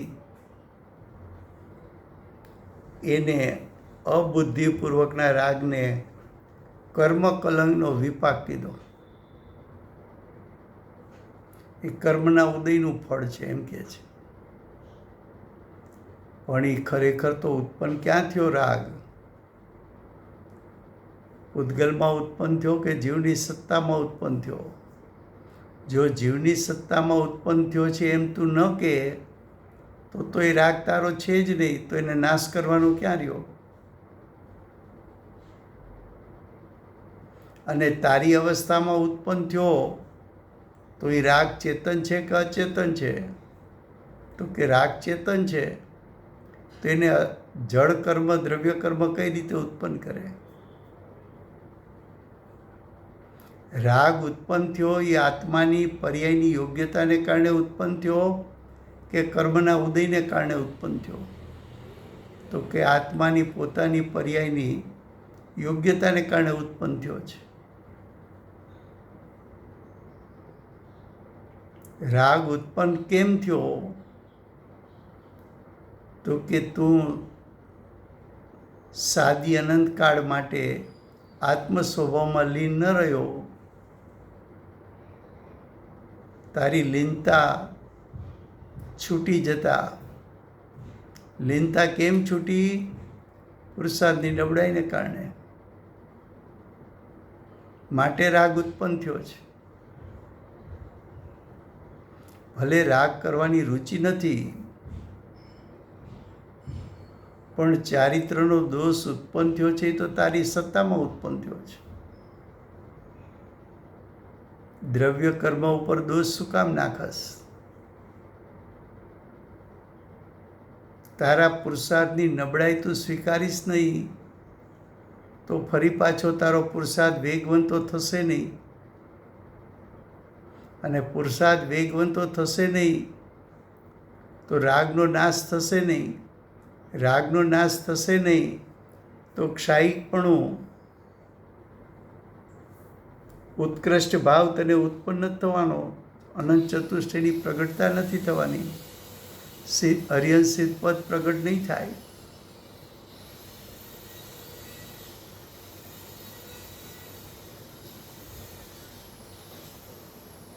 એને અબુદ્ધિપૂર્વકના રાગને કર્મ કલંકનો વિપાક કીધો. એ કર્મના ઉદયનું ફળ છે એમ કહે છે. પણ એ ખરેખર તો ઉત્પન્ન ક્યાં થયો રાગ? ઉદ્ગલમાં ઉત્પન્ન થયો કે જીવની સત્તામાં ઉત્પન્ન થયો? જો જીવની સત્તામાં ઉત્પન્ન થયો છે એમ તું ન કહે તો એ રાગ તારો છે જ નહીં, તો એને નાશ કરવાનો ક્યાં રહ્યો? અને તારી અવસ્થામાં ઉત્પન્ન થયો તો એ રાગ ચેતન છે કે અચેતન છે? તો કે રાગ ચેતન છે, તો એને જળ કર્મ, દ્રવ્ય કર્મ કઈ રીતે ઉત્પન્ન કરે? રાગ ઉત્પન્ન થયો એ આત્માની પર્યાયની યોગ્યતાને કારણે ઉત્પન્ન થયો કે કર્મના ઉદયને કારણે ઉત્પન્ન થયો? તો કે આત્માની પોતાની પર્યાયની યોગ્યતાને કારણે ઉત્પન્ન થયો છે. રાગ ઉત્પન્ન કેમ થયો? તો કે તું સાદી અનંતકાળ માટે આત્મ સ્વભાવમાં લીન ન રહ્યો, તારી લીનતા છૂટી જતા. લીનતા કેમ છૂટી? પુરુષાર્થની નબળાઈને કારણે. માટે રાગ ઉત્પન્ન થયો છે. ભલે રાગ કરવાની રુચિ નથી, પણ ચારિત્રનો દોષ ઉત્પન્ન થયો છે તો તારી સત્તામાં ઉત્પન્ન થયો છે. દ્રવ્ય કર્મ ઉપર દોષ શું કામ નાખસ? તારા પુરુષાર્થની નબળાઈ તું સ્વીકારીશ નહીં તો ફરી પાછો તારો પુરુષાર્થ વેગવંતો થશે નહીં, અને પુરુષાર્થ વેગવંતો થશે નહીં તો રાગનો નાશ થશે નહીં, રાગનો નાશ થશે નહીં તો ક્ષાયિકપણું, ઉત્કૃષ્ટ ભાવ તને ઉત્પન્ન થવાનો, અનંત ચતુષ્ટયની પ્રગટતા નથી થવાની, હરિહંસ સિદ્ધ પદ પ્રગટ નહીં થાય.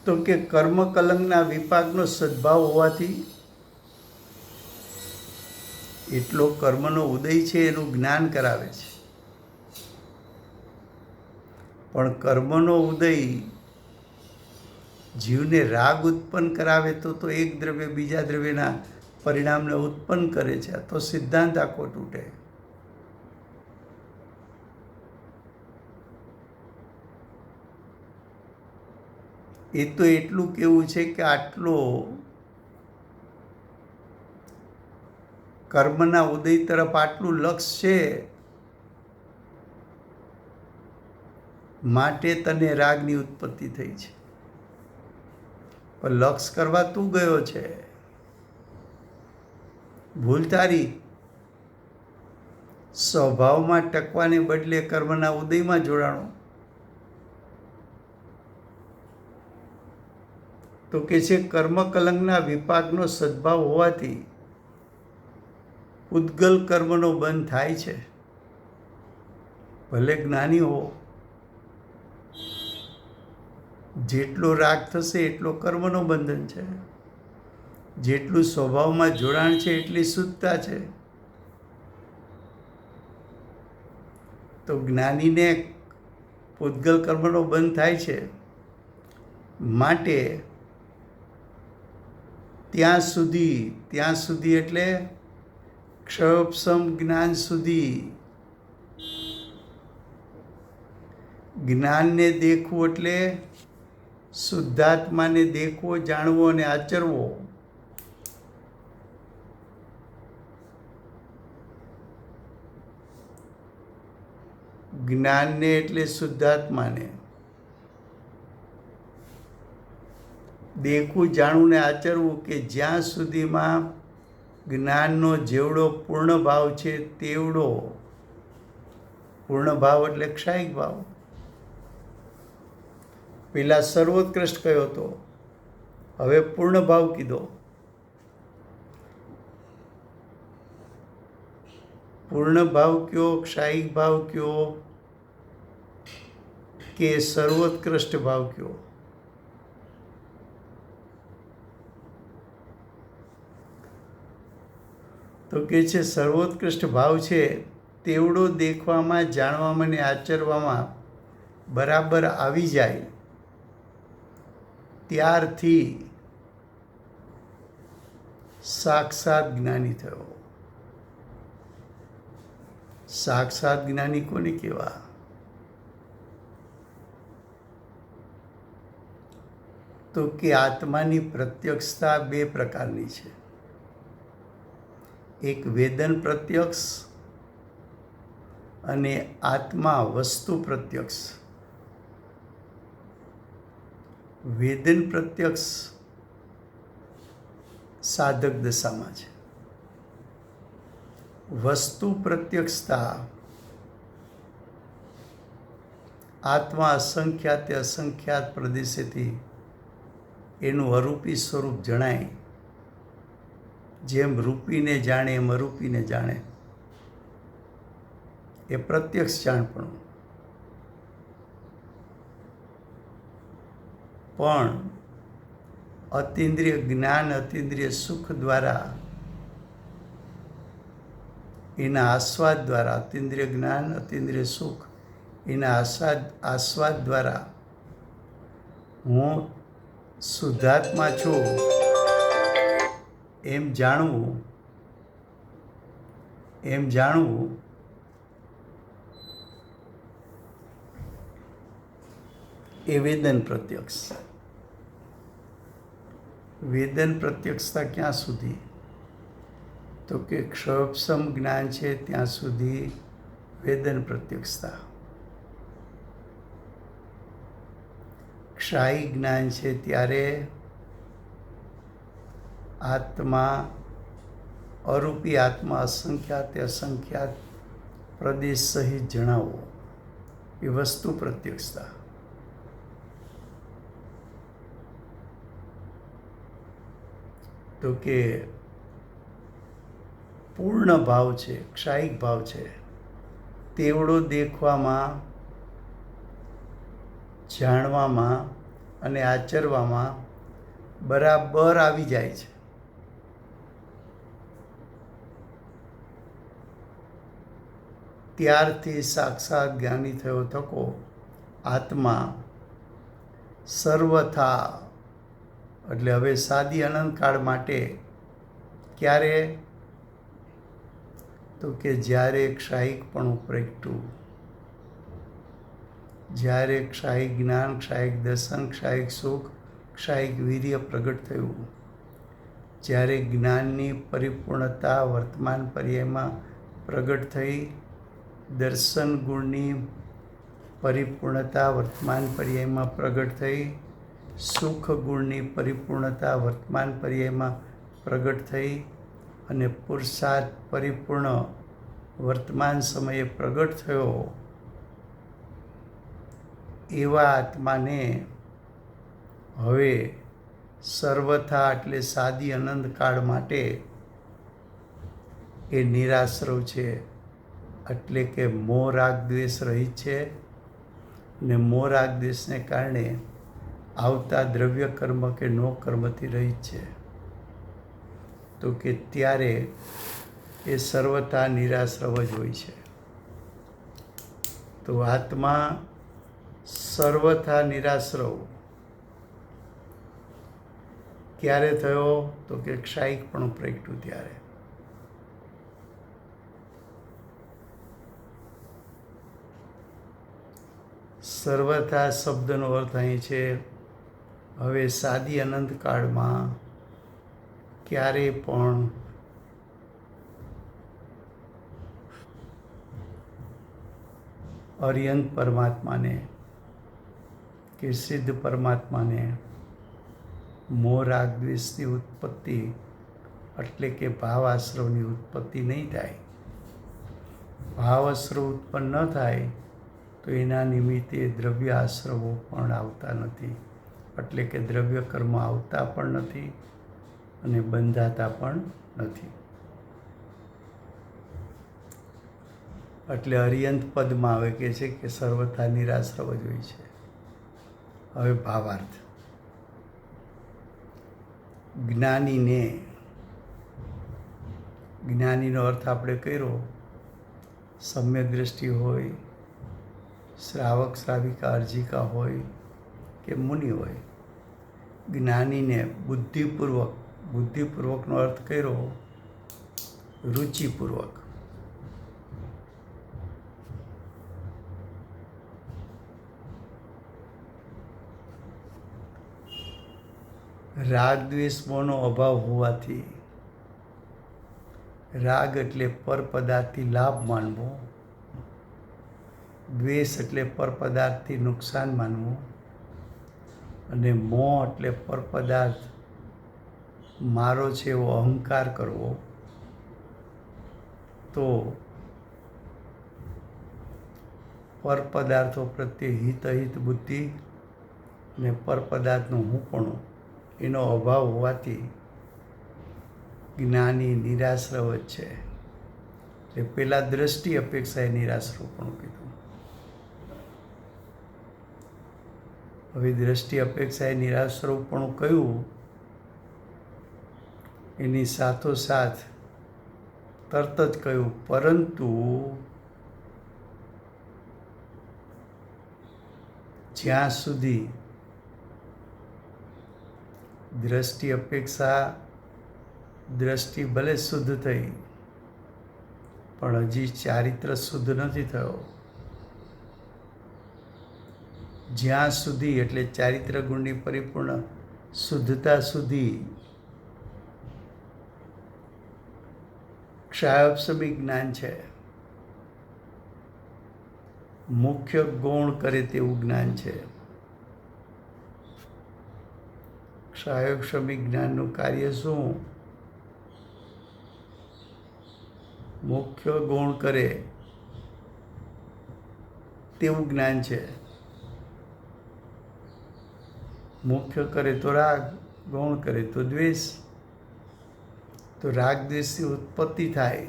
તો કે કર્મ કલંકના વિપાકનો સદભાવ હોવાથી એટલો કર્મનો ઉદય છે એનું જ્ઞાન કરાવે છે. પણ કર્મનો ઉદય જીવને રાગ ઉત્પન્ન કરાવે તો એક દ્રવ્ય બીજા દ્રવ્યના પરિણામને ઉત્પન્ન કરે છે. તો સિદ્ધાંત આખો તૂટે. એ તો એટલું કેવું છે કે આટલો કર્મના ઉદય તરફ આટલું લક્ષ છે માટે તને રાગની ઉત્પત્તિ થઈ છે. પણ લક્ષ કરવા તું ગયો છે, ભૂલ તારી. સ્વભાવમાં ટકવાને બદલે કર્મના ઉદયમાં જોડાણો. તો કે છે કર્મ કલંકના વિપાકનો સદભાવ હોવાથી ઉદ્ગલ કર્મનો બંધ થાય છે. ભલે જ્ઞાની હો, જેટલો રાગ થશે એટલો કર્મનો બંધન છે, જેટલું સ્વભાવમાં જોડાણ છે એટલી શુદ્ધતા છે. તો જ્ઞાનીને ઉદ્ગલ કર્મનો બંધ થાય છે માટે ત્યાં સુધી એટલે ક્ષયોપશમ જ્ઞાન સુધી જ્ઞાનને દેખવું એટલે શુદ્ધાત્માને દેખવો, જાણવો અને આચરવો. જ્ઞાનને એટલે શુદ્ધાત્માને દેખવું, જાણવું ને આચરવું કે જ્યાં સુધીમાં જ્ઞાનનો જેવડો પૂર્ણ ભાવ છે તેવડો, પૂર્ણ ભાવ એટલે ક્ષાયિક ભાવ. પેલા સર્વોત્કૃષ્ટ કયો હતો, હવે પૂર્ણ ભાવ કીધો. પૂર્ણ ભાવ કયો, ક્ષાયિક ભાવ કયો કે સર્વોત્કૃષ્ટ ભાવ કયો? તો કે છે સર્વોત્કૃષ્ટ ભાવ છે તેવડો દેખવામાં, જાણવામાં અને આચરવામાં બરાબર આવી જાય ત્યારથી સાક્ષાત જ્ઞાની થયો. સાક્ષાત જ્ઞાની કોને કહેવા? તો કે આત્માની પ્રત્યક્ષતા બે પ્રકારની છે. એક વેદન પ્રત્યક્ષ અને આત્મા વસ્તુ પ્રત્યક્ષ. વેદન પ્રત્યક્ષ સાધક દશામાં છે. વસ્તુ પ્રત્યક્ષતા આત્મા અસંખ્યાત અસંખ્યાત પ્રદેશેથી એનું અરૂપી સ્વરૂપ જણાય. જેમ રૂપીને જાણે એમ અરૂપીને જાણે, એ પ્રત્યક્ષ જાણપણું. પણ અતિન્દ્રિય જ્ઞાન, અતિન્દ્રિય સુખ દ્વારા, એના આસ્વાદ દ્વારા, અતિન્દ્રિય જ્ઞાન, અતિન્દ્રિય સુખ એના આસ્વાદ દ્વારા હું શુદ્ધાત્મા છું એમ જાણવું, એ વેદન પ્રત્યક્ષ. વેદન પ્રત્યક્ષતા ક્યાં સુધી? તો કે ક્ષયોપશમ જ્ઞાન છે ત્યાં સુધી વેદન પ્રત્યક્ષતા. ક્ષાયી જ્ઞાન છે ત્યારે આત્મા, અરૂપી આત્મા અસંખ્યાત અસંખ્યાત પ્રદેશ સહિત જણાવો, એ વસ્તુ પ્રત્યક્ષતા. તો કે પૂર્ણ ભાવ છે, ક્ષાયિક ભાવ છે, તેવડો દેખવામાં, જાણવામાં અને આચરવામાં બરાબર આવી જાય છે. ત્યારથી સાક્ષાત જ્ઞાની થયો થકો આત્મા સર્વથા, એટલે હવે સાદી અનંતકાળ માટે. ક્યારે? તો કે જ્યારે ક્ષાયિકપણું પ્રગટ્યું, જ્યારે ક્ષાયિક જ્ઞાન, ક્ષાયિક દર્શન, ક્ષાયિક સુખ, ક્ષાયિક વીર્ય પ્રગટ થયું, જ્યારે જ્ઞાનની પરિપૂર્ણતા વર્તમાન પર્યાયમાં પ્રગટ થઈ, દર્શન ગુણની પરિપૂર્ણતા વર્તમાન પર્યાયમાં પ્રગટ થઈ, સુખ ગુણની પરિપૂર્ણતા વર્તમાન પર્યાયમાં પ્રગટ થઈ, અને પુરુષાર્થ પરિપૂર્ણ વર્તમાન સમયે પ્રગટ થયો, એવા આત્માને હવે સર્વથા એટલે સાદી અનંતકાળ માટે એ નિરાશ્રવ છે. એટલે કે મોહ રાગ દ્વેષ રહિત છે. ને મોહ રાગ દ્વેષને કારણે આવતા દ્રવ્ય કર્મ કે નો કર્મથી રહિત છે. તો કે ત્યારે એ સર્વથા નિરાશ્રવ જ હોય છે. તો આત્મા સર્વથા નિરાશ્રવ ક્યારે થયો? તો કે ક્ષાયિકપણું પ્રગટ્યું ત્યારે. સર્વથા શબ્દનો અર્થ અહીં છે હવે સાદી અનંતકાળમાં ક્યારે પણ અર્યંત પરમાત્માને કે સિદ્ધ પરમાત્માને મોહ રાગ દ્વેષની ઉત્પત્તિ એટલે કે ભાવાશ્રવની ઉત્પત્તિ નહીં થાય. ભાવાશ્રવ ઉત્પન્ન ન થાય તો એના નિમિત્તે દ્રવ્ય આશ્રવો પણ આવતા નથી. એટલે કે દ્રવ્ય કર્મ આવતા પણ નથી અને બંધાતા પણ નથી. એટલે અર્યંત પદમાં આવે કે છે કે સર્વથા નિરાશ્રવ જ હોય છે. હવે ભાવાર્થ. જ્ઞાનીને, જ્ઞાનીનો અર્થ આપણે કર્યો સમ્યક દ્રષ્ટિ હોય, શ્રાવક શ્રાવિકા અર્જિકા હોય કે મુનિ હોય. જ્ઞાનીને બુદ્ધિપૂર્વક, બુદ્ધિપૂર્વકનો અર્થ કર્યો રુચિપૂર્વક. રાગ દ્વેષ મોહનો અભાવ હોવાથી, રાગ એટલે પર પદાર્થથી લાભ માનવો, દ્વેષ એટલે પર પદાર્થથી નુકસાન માનવું, અને મોહ એટલે પર પદાર્થ મારો છે એવો અહંકાર કરવો. તો પર પદાર્થો પ્રત્યે હિત અહિત બુદ્ધિ અને પર પદાર્થનું હુંપણું એનો અભાવ હોવાથી જ્ઞાની નિરાશ્રવ જ છે. એટલે પહેલાં દ્રષ્ટિ અપેક્ષાએ નિરાશ્રવપણું કીધું. હવે દ્રષ્ટિ અપેક્ષાએ નિરાશ્રવપણું કયું એની સાથોસાથ તરત જ કહ્યું પરંતુ જ્યાં સુધી દ્રષ્ટિ અપેક્ષા, દ્રષ્ટિ ભલે શુદ્ધ થઈ પણ હજી ચારિત્ર શુદ્ધ નથી થયો. જ્યાં સુધી એટલે ચારિત્ર ગુણની પરિપૂર્ણ શુદ્ધતા સુધી ક્ષાયોપશમી જ્ઞાન છે, મુખ્ય ગૌણ કરે તેવું જ્ઞાન છે. ક્ષાયોપશમી જ્ઞાનનું કાર્ય શું? મુખ્ય ગૌણ કરે તેવું જ્ઞાન છે. મુખ્ય કરે તો રાગ, ગૌણ કરે તો દ્વેષ. તો રાગ દ્વેષની ઉત્પત્તિ થાય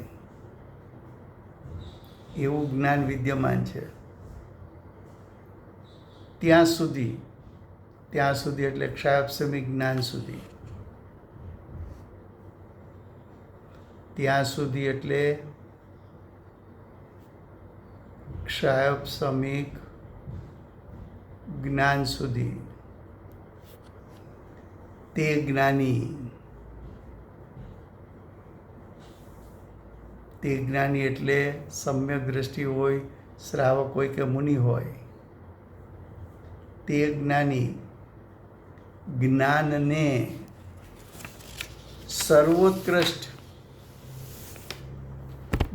એવું જ્ઞાન વિદ્યમાન છે. ત્યાં સુધી એટલે ક્ષાયોપશમી જ્ઞાન સુધી. ત્યાં સુધી એટલે ક્ષાયોપશમિક જ્ઞાન સુધી. તે જ્ઞાની એટલે સમ્યક દ્રષ્ટિ હોય, શ્રાવક હોય કે મુનિ હોય, તે જ્ઞાની જ્ઞાનને સર્વોત્કૃષ્ટ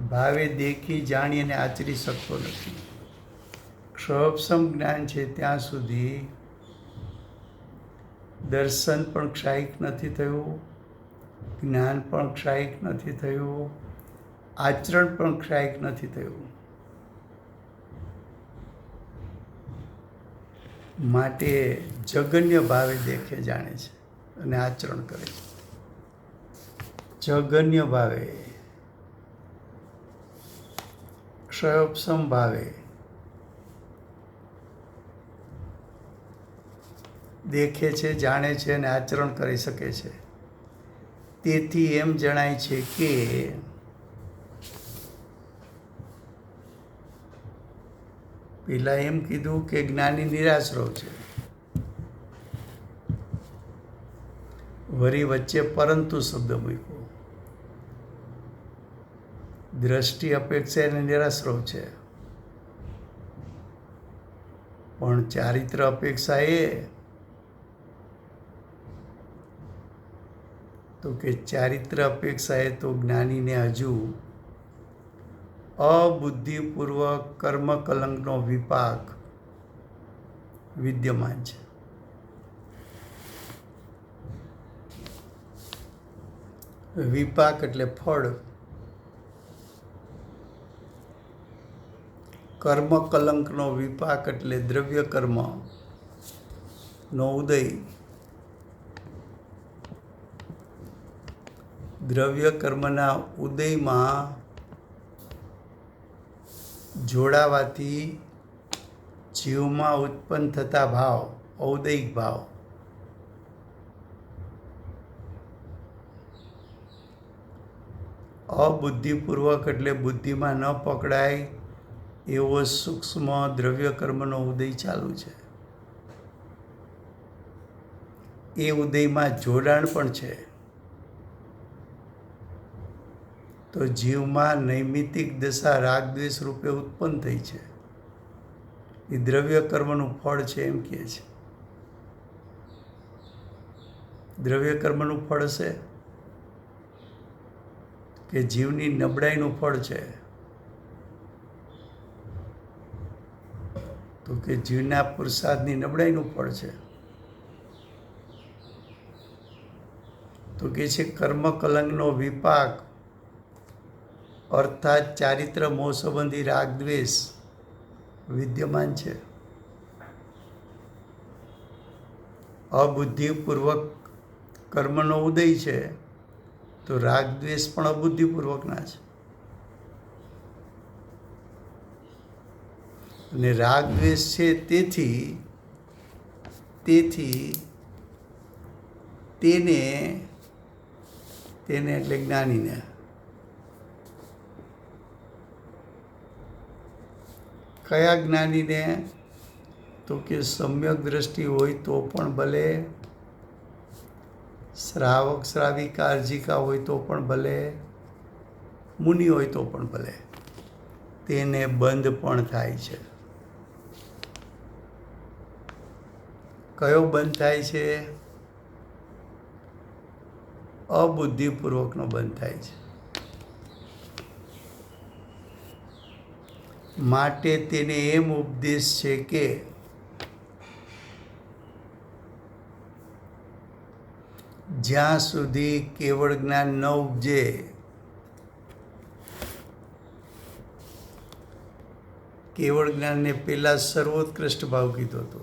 ભાવે દેખી જાણી અને આચરી શકતો નથી. ક્ષોભસમ જ્ઞાન છે ત્યાં સુધી દર્શન પણ ક્ષાયિક નથી થયું, જ્ઞાન પણ ક્ષાયિક નથી થયું, આચરણ પણ ક્ષાયિક નથી થયું. માટે જગન્ય ભાવે દેખે જાણે છે અને આચરણ કરે છે. જગન્ય ભાવે, ક્ષયોપશમ ભાવે દેખે છે, જાણે છે અને આચરણ કરી શકે છે. તેથી એમ જણાય છે કે પેલા એમ કીધું કે જ્ઞાની નિરાશ્રવ છે, વળી વચ્ચે પરંતુ શબ્દ મૂક્યો. દ્રષ્ટિ અપેક્ષા એને નિરાશ્રવ છે, પણ ચારિત્ર અપેક્ષા એ તો કે ચારિત્ર અપેક્ષા એ તો જ્ઞાનીને હજુ અબુદ્ધિપૂર્વક કર્મ કલંકનો વિપાક વિદ્યમાન છે. વિપાક એટલે ફળ, કર્મ કલંકનો વિપાક એટલે દ્રવ્ય કર્મ નો ઉદય. દ્રવ્ય કર્મના ઉદયમાં જોડાવાથી જીવમાં ઉત્પન્ન થતા ભાવ ઔદયિક ભાવ, અબુદ્ધિપૂર્વક એટલે બુદ્ધિમાં ન પકડાય એવો સૂક્ષ્મ દ્રવ્ય કર્મનો ઉદય ચાલુ છે. એ ઉદયમાં જોડાણ પણ છે. તો જીવમાં નૈમિતિક દશા રાગદ્વેષ રૂપે ઉત્પન્ન થઈ છે. એ દ્રવ્ય કર્મનું ફળ છે એમ કહે છે. દ્રવ્ય કર્મનું ફળ છે કે જીવની નબળાઈનું ફળ છે? તો કે જીવના પુરુષાર્થની નબળાઈનું ફળ છે. તો કે છે કર્મ કલંકનો વિપાક અર્થાત ચારિત્ર મોહ સંબંધી રાગ દ્વેષ વિદ્યમાન છે. અબુદ્ધિપૂર્વક કર્મનો ઉદય છે તો રાગ દ્વેષ પણ અબુદ્ધિપૂર્વકના છે. અને રાગ દ્વેષ છે તેથી તેને એટલે જ્ઞાનીને કયા જ્ઞાનીને? તો કે સમ્યક દ્રષ્ટિ હોય તો પણ ભલે, શ્રાવક શ્રાવિકા અર્જિકા હોય તો પણ ભલે, મુનિ હોય તો પણ ભલે, તેને બંધ પણ થાય છે. કયો બંધ થાય છે? અબુદ્ધિપૂર્વકનો બંધ થાય છે. માટે તેને એમ ઉપદેશ છે કે જ્યાં સુધી કેવળ જ્ઞાન ન ઉપજે કેવળ જ્ઞાનને પહેલા સર્વોત્કૃષ્ટ ભાવ કીધો હતો.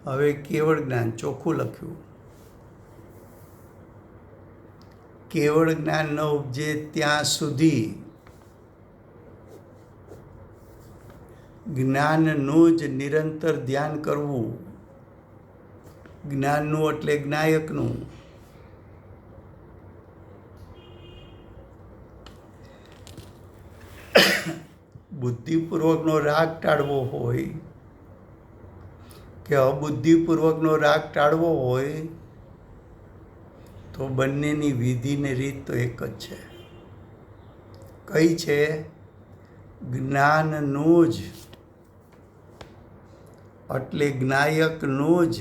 હવે કેવળ જ્ઞાન ચોખ્ખું લખ્યું. કેવળ જ્ઞાન ન ઉપજે ત્યાં સુધી જ્ઞાનનું જ નિરંતર ધ્યાન કરવું. જ્ઞાનનું એટલે જ્ઞાયકનું. બુદ્ધિપૂર્વકનો રાગ ટાળવો હોય કે અબુદ્ધિપૂર્વકનો રાગ ટાળવો હોય તો બંનેની વિધિ ને રીત તો એક જ છે. કઈ છે? જ્ઞાનનું જ એટલે જ્ઞાયકનું જ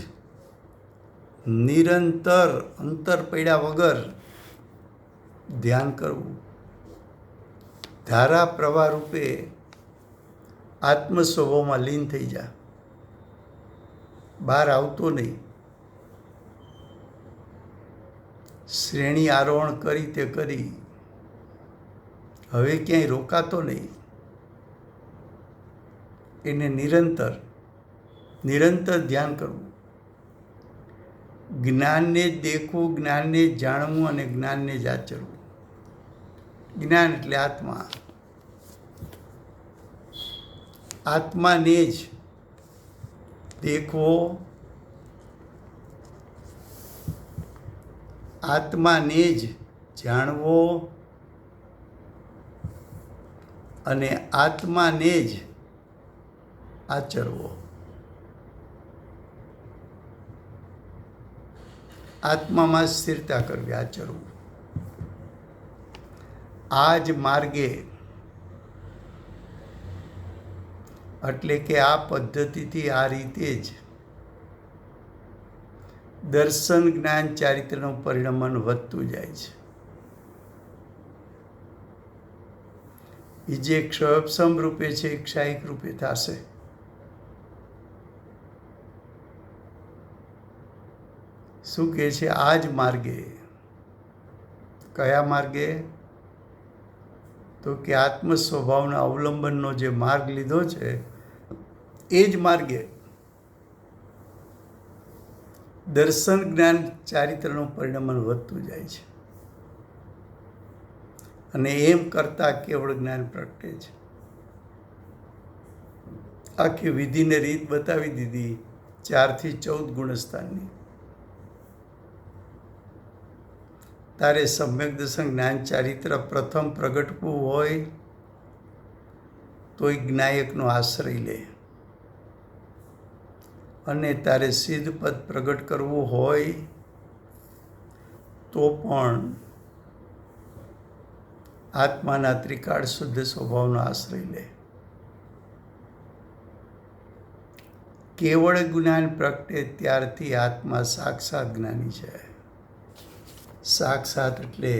નિરંતર અંતર પડ્યા વગર ધ્યાન કરવું. ધારા પ્રવાહ રૂપે આત્મ સ્વભાવમાં લીન થઈ જા. બહાર આવતો નહીં. શ્રેણી આરોહણ કરી તે કરી, હવે ક્યાંય રોકાતો નહીં. એને નિરંતર ધ્યાન કરવું. જ્ઞાનને જ દેખવું, જ્ઞાનને જ જાણવું અને જ્ઞાનને જ આચરવું. જ્ઞાન એટલે આત્મા. આત્માને જ દેખવો, આત્માને જ જાણવો અને આત્માને જ આચરવો. આત્મામાં સ્થિરતા કરવી, આચરવું. આ જ માર્ગે એટલે કે આ પદ્ધતિથી, આ રીતે જ દર્શન જ્ઞાન ચારિત્રનું પરિણમન વધતું જાય છે. એ જે ક્ષયપસમ રૂપે છે એ ક્ષાયિક રૂપે થશે. શું કહે છે? આ જ માર્ગે. કયા માર્ગે? તો કે આત્મ સ્વભાવના અવલંબનનો જે માર્ગ લીધો છે એ જ માર્ગે દર્શન જ્ઞાન ચારિત્રનું પરિણમન વધતું જાય છે. અને એમ કરતા કેવળ જ્ઞાન પ્રગટે છે. આખી વિધિને રીત બતાવી દીધી 4 થી 14 ગુણસ્થાનની. તારે સમ્યક દર્શન જ્ઞાન ચારિત્ર પ્રથમ પ્રગટવું હોય તો એ જ્ઞાયકનો આશ્રય લે. અને તારે સિદ્ધ પદ પ્રગટ કરવું હોય તો પણ આત્માના ત્રિકાળ શુદ્ધ સ્વભાવનો આશ્રય લે. કેવળ જ્ઞાન પ્રગટે ત્યારથી આત્મા સાક્ષાત જ્ઞાની છે. સાક્ષાત એટલે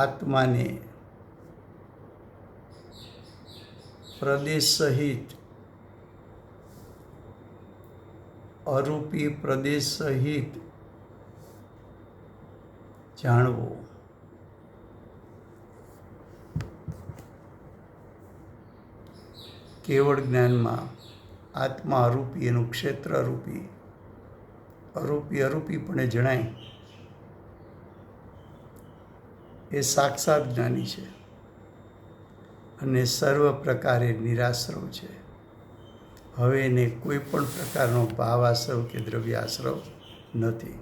આત્માને પ્રદેશ સહિત, અરૂપી પ્રદેશ સહિત જાણવો. કેવળ જ્ઞાનમાં આત્મા અરૂપી, એનું ક્ષેત્ર અરૂપી, અરૂપીપણે જણાય એ સાક્ષાત જ્ઞાની છે. અને સર્વ પ્રકારે નિરાશ્રવ છે. હવે એને કોઈ પણ પ્રકારનો ભાવ આશ્રવ કે દ્રવ્ય આશ્રવ નથી.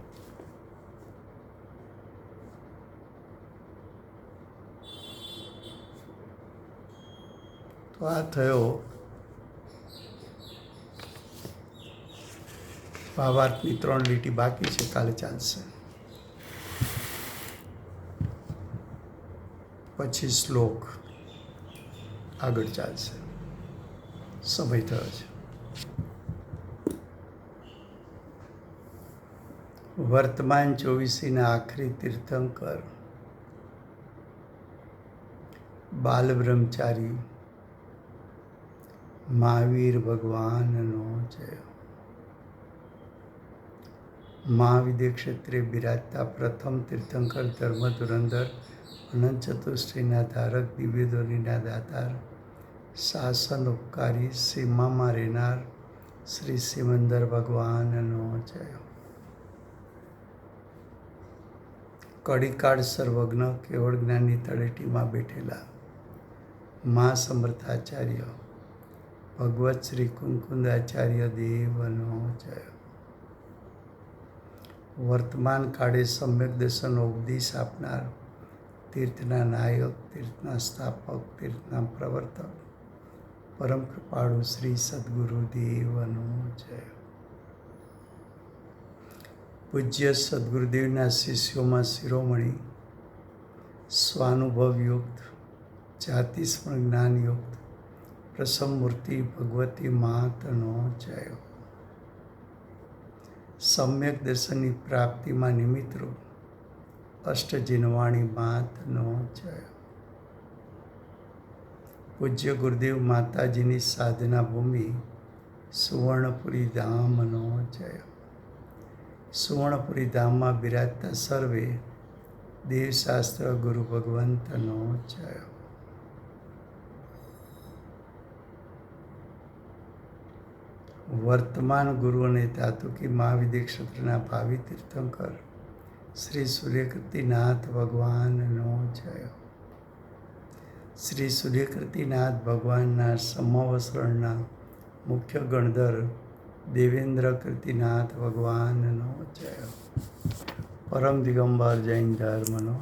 તો આ થયો ભાવાર્થની 3 લીટી બાકી છે, કાલે ચાલશે. પછી શ્લોક આગળ ચાલશે. સમય થયો છે. વર્તમાન 24ના આખરી તીર્થંકર બાલ બ્રહ્મચારી મહાવીર ભગવાનનો જય. મહાવિદ્ય ક્ષેત્રે બિરાજતા પ્રથમ તીર્થંકર ધર્મ ધુરંધર અનંત ચતુષ્ટિના ધારક દિવ્યધોરીના દાતાર શાસન ઉપકારી સીમામાં રહેનાર શ્રી સિમંદર ભગવાનનો જય. કડીકાળ સર્વજ્ઞ કેવળ જ્ઞાનની તળેટીમાં બેઠેલા મા સમર્થાચાર્ય ભગવત શ્રી કુંકુંદાચાર્ય દેવનો જય. વર્તમાન કાળે સમ્યક દર્શનનો ઉપદેશ આપનાર તીર્થના નાયક, તીર્થના સ્થાપક, તીર્થના પ્રવર્તક પરમ કૃપાળુ શ્રી સદગુરુદેવનો જય. પૂજ્ય સદગુરુદેવના શિષ્યોમાં શિરોમણી સ્વાનુભવયુક્ત જાતિસ્મરણ જ્ઞાનયુક્ત પ્રસમમૂર્તિ ભગવતી માતનો જય. સમ્યક દર્શનની પ્રાપ્તિમાં નિમિત્તરૂપ અષ્ટજિનવાણી માતનો જય. પૂજ્ય ગુરુદેવ માતાજીની સાધના ભૂમિ સુવર્ણપુરી ધામનો જય. સુવર્ણપુરી ધામમાં બિરાજતા સર્વે દેવશાસ્ત્ર ગુરુ ભગવંતનો જય. વર્તમાન ગુરુ અને ધાતુકી મહાવિદ્ય ક્ષેત્રના ભાવિ તીર્થંકર શ્રી સૂર્યકૃતિનાથ ભગવાનનો જય. શ્રી સૂર્યકૃતિનાથ ભગવાનના સમવસરણના મુખ્ય ગણધર દેવેન્દ્ર કૃતિનાથ ભગવાનનો જય. પરમ દિગંબર જૈન ધર્મનો